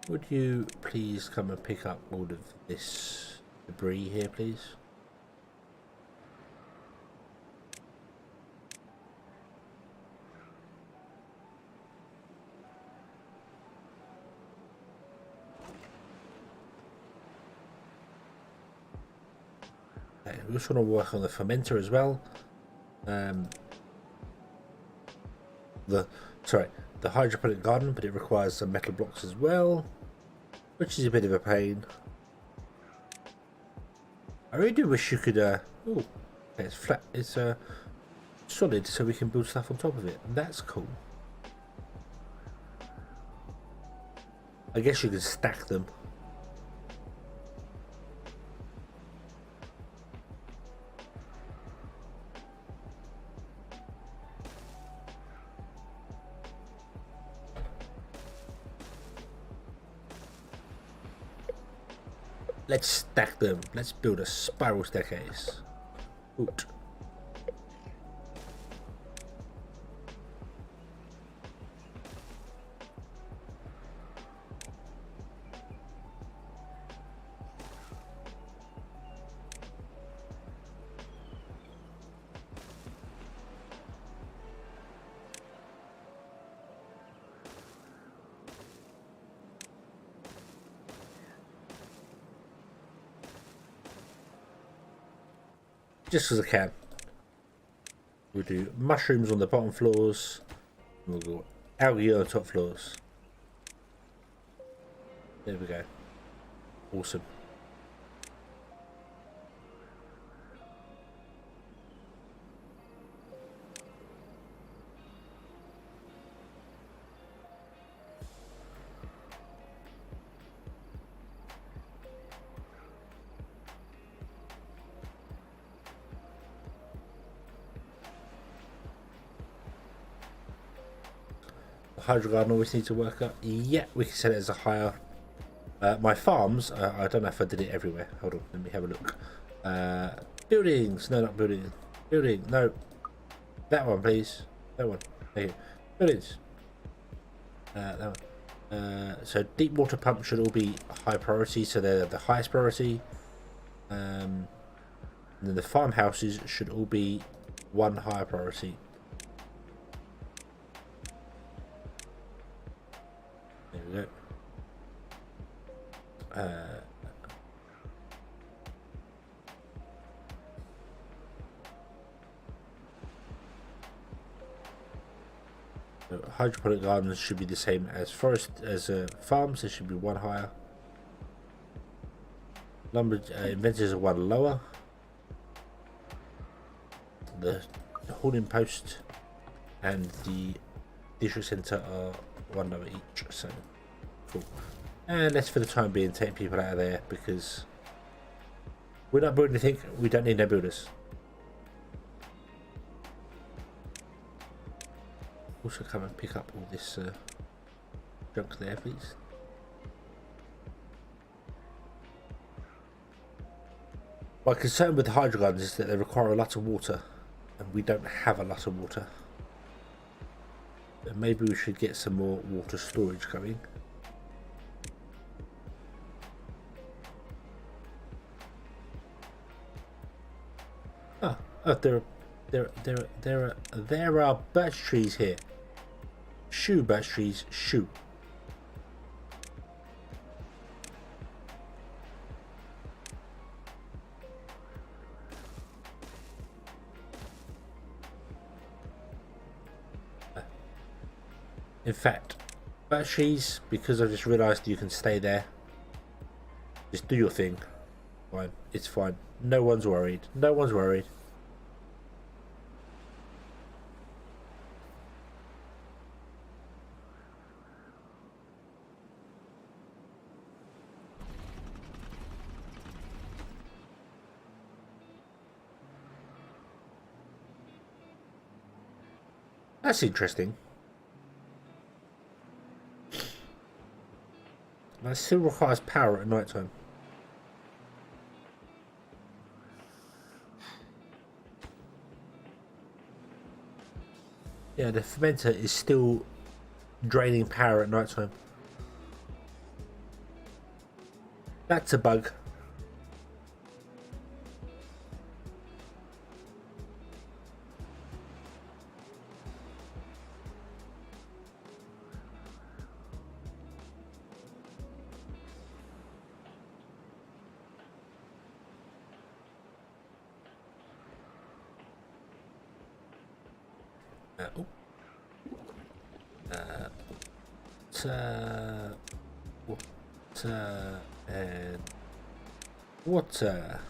Would you please come and pick up all of this debris here, please? Okay, we just want to work on the fermenter as well. The hydroponic garden, but it requires some metal blocks as well, which is a bit of a pain. I really do wish you could oh, okay, it's flat, it's solid, so we can build stuff on top of it. That's cool. I guess you can stack them. Let's stack them. Let's build a spiral staircase. Oot. Just as I can. We'll do mushrooms on the bottom floors. We'll go algae on the top floors. There we go. Awesome. Hydro garden always needs to work up. Yeah, we can set it as a higher. My farms, I don't know if I did it everywhere. Hold on, let me have a look. Buildings, no, not building. Building, no. That one, please. That one. Thank you. Buildings. That one. So deep water pumps should all be high priority, so they're the highest priority. And then the farmhouses should all be one higher priority. There we go. So hydroponic gardens should be the same as forest as farms. There should be one higher. Lumber inventors are one lower. The holding post and the district centre are one lower each. So cool. And let's for the time being take people out of there because we're not building anything. We don't need no builders. Also come and pick up all this junk there, please. My concern with the hydro gardens is that they require a lot of water, and we don't have a lot of water. And maybe we should get some more water storage going. Oh, there are birch trees here. Shoo, birch trees, shoo. In fact, batteries, because I just realised you can stay there. Just do your thing. Fine. It's fine. No one's worried. No one's worried. That's interesting. That still requires power at night time. Yeah, the fermenter is still draining power at night time. That's a bug. Water and water.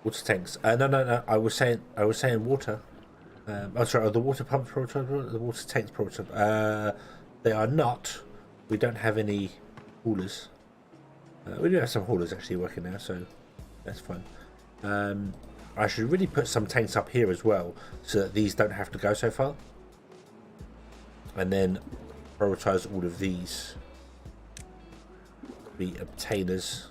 Water tanks. No. I was saying water. I'm sorry. The water pump prototype, the water tanks prototype. They are not. We don't have any haulers. We do have some haulers actually working now, so that's fine. I should really put some tanks up here as well, so that these don't have to go so far. And then prioritize all of these. Be obtainers.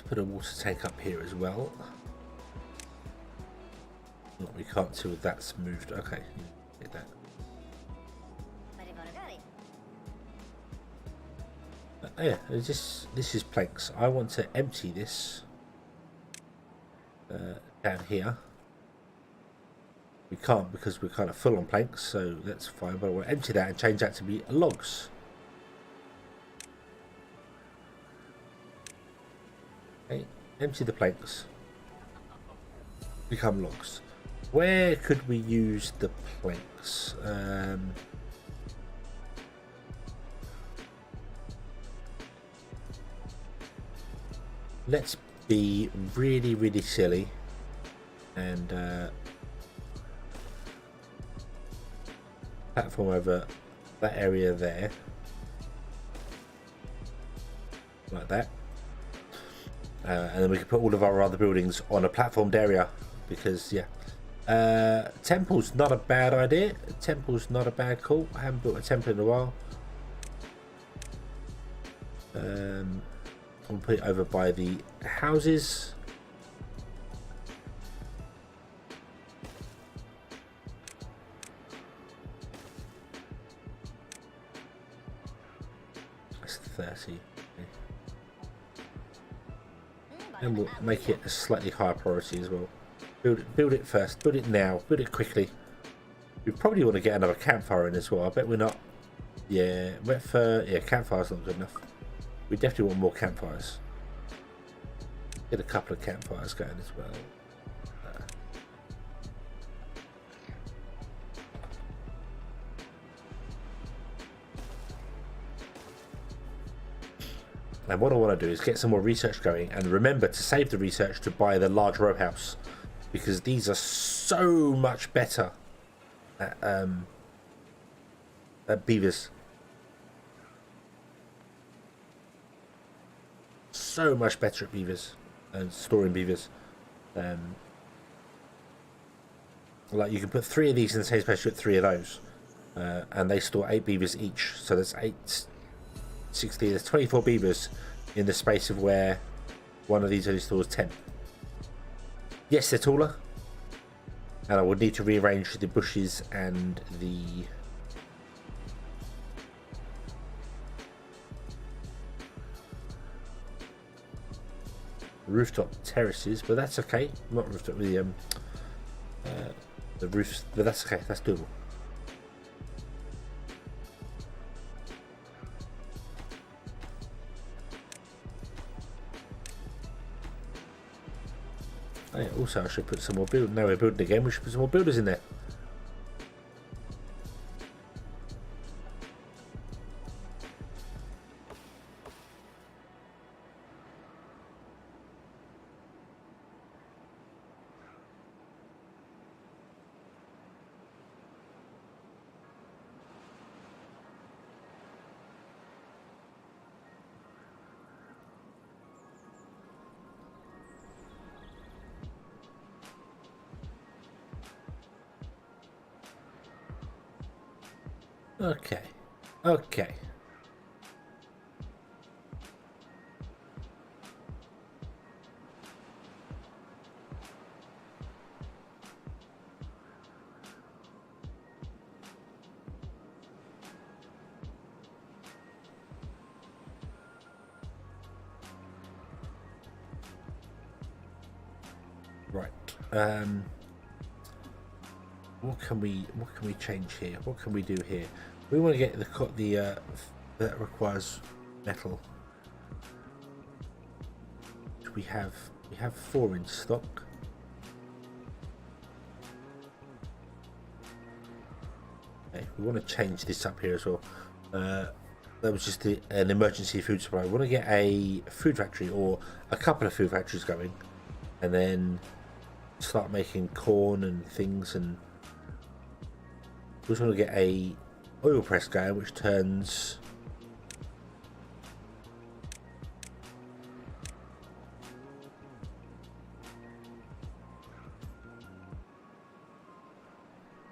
Put a water tank up here as well. No, we can't till that's moved. Okay, get that. Yeah, this is planks. I want to empty this down here. We can't because we're kind of full on planks, so that's fine. But I want to empty that and change that to be logs. Okay, empty the planks. Become logs. Where could we use the planks? Let's be really silly and platform over that area there, like that. And then we can put all of our other buildings on a platformed area, because yeah, temple's not a bad idea. Temple's not a bad call. I haven't built a temple in a while. We'll put it over by the houses. That's 30. And we'll make it a slightly higher priority as well. Build it first. Build it now. Build it quickly. We probably want to get another campfire in as well. I bet we're not. Yeah, campfire's not good enough. We definitely want more campfires. Get a couple of campfires going as well. And what I want to do is get some more research going, and remember to save the research to buy the large row house, because these are so much better at beavers. so much better at beavers and storing beavers. Like you can put 3 of these in the same space, you put 3 of those, and they store 8 beavers each. So there's 60. There's 24 beavers in the space of where one of these only stores 10. Yes, they're taller, and I would need to rearrange the bushes and the rooftop terraces, but that's okay. Not rooftop, the roofs, but that's okay. That's doable. Also, I should put some more builders. Now we're building again. We should put some more builders in there. Okay. Okay. Right. What can we change here? What can we do here? We want to get the that requires metal. We have 4 in stock. Okay, we want to change this up here as well. That was just an emergency food supply. We want to get a food factory or a couple of food factories going, and then start making corn and things. And we just want to get a oil press going, which turns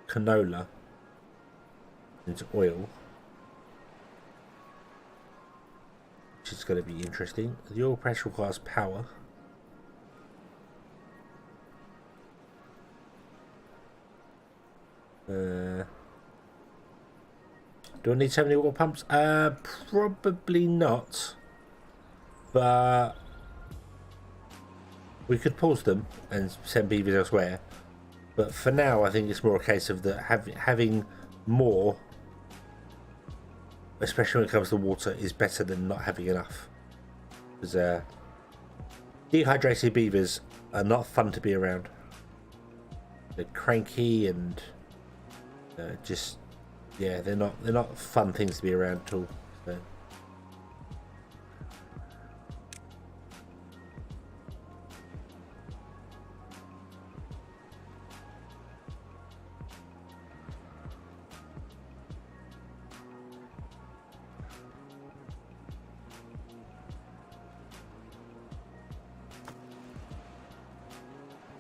canola into oil, which is going to be interesting. The oil press requires power. Do I need so many water pumps? Probably not. But we could pause them and send beavers elsewhere. But for now, I think it's more a case of having more, especially when it comes to water, is better than not having enough. Because dehydrated beavers are not fun to be around. They're cranky and just, yeah, they're not fun things to be around at all. So.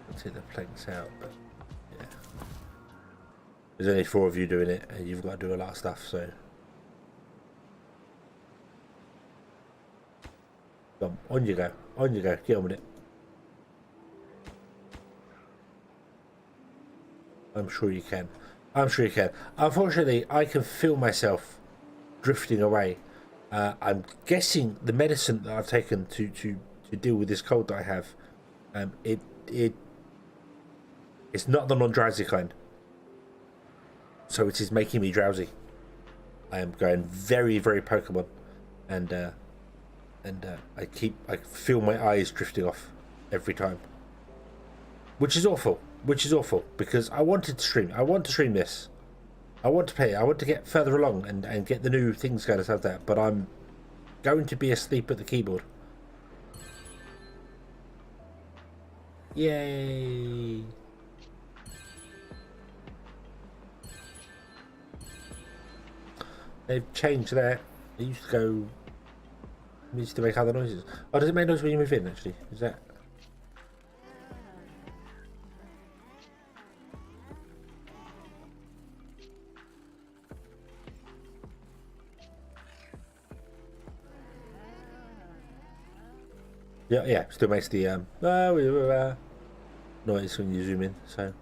I'll take the planks out, but yeah. There's only 4 of you doing it, and you've got to do a lot of stuff, so. Come on you go. On you go. Get on with it. I'm sure you can. I'm sure you can. Unfortunately, I can feel myself drifting away. I'm guessing the medicine that I've taken to deal with this cold that I have, it's not the non-drowsy kind. So it is making me drowsy. I am going very, very Pokemon, and I feel my eyes drifting off every time, which is awful. Which is awful because I wanted to stream. I want to stream this. I want to play. I want to get further along and get the new things going and stuff like that. But I'm going to be asleep at the keyboard. Yay! They've changed that. They used to go It needs to make other noises. Oh, does it make noise when you move in, actually? Is that... Yeah, yeah, still makes the noise when you zoom in, so...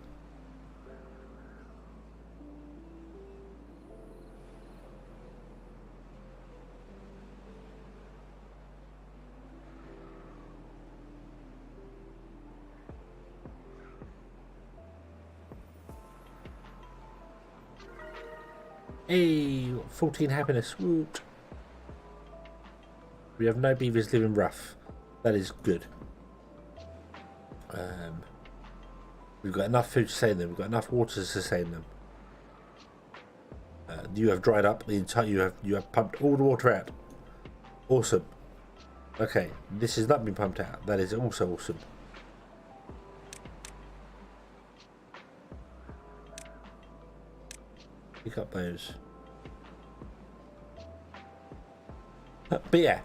Hey, 14 happiness, woot. We have no beavers living rough. That is good. We've got enough food to sustain them. We've got enough water to sustain them. You have dried up the entire. You have pumped all the water out. Awesome. Okay, this has not been pumped out. That is also awesome. Pick up those. But yeah.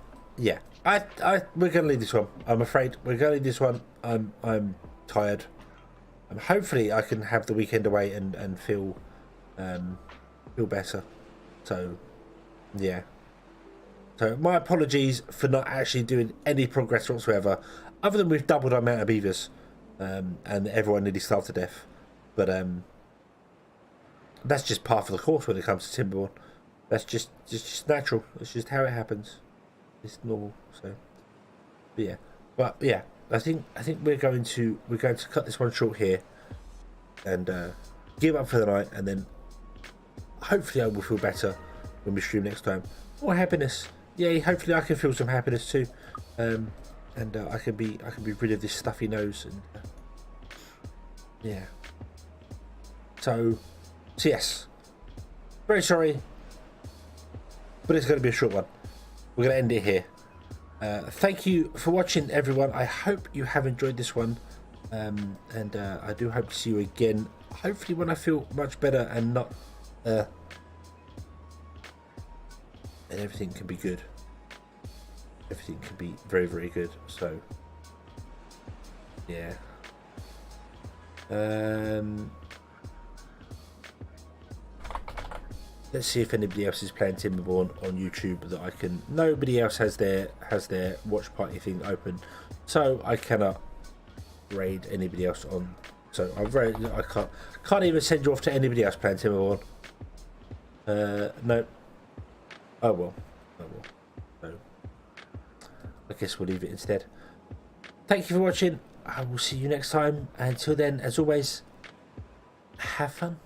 We're gonna leave this one. I'm afraid we're gonna leave this one. I'm tired. Hopefully I can have the weekend away and feel better. So yeah. So my apologies for not actually doing any progress whatsoever, other than we've doubled our amount of beavers, and everyone nearly starved to death. But that's just part of the course when it comes to Timberborn. That's just natural. It's just how it happens. It's normal. So, but yeah. I think we're going to cut this one short here, and give up for the night, and then hopefully I will feel better when we stream next time. More happiness. Yay! Hopefully I can feel some happiness too, and I can be rid of this stuffy nose, and yeah. So yes, very sorry, but it's going to be a short one. We're going to end it here. Thank you for watching, everyone. I hope you have enjoyed this one, and I do hope to see you again, hopefully when I feel much better and not and everything can be good. Everything can be very, very good. So yeah. Let's see if anybody else is playing Timberborn on YouTube that I can. Nobody else has their watch party thing open, so I cannot raid anybody else on. So I can't even send you off to anybody else playing Timberborn. No. Oh well. So I guess we'll leave it instead. Thank you for watching. I will see you next time. Until then, as always, have fun.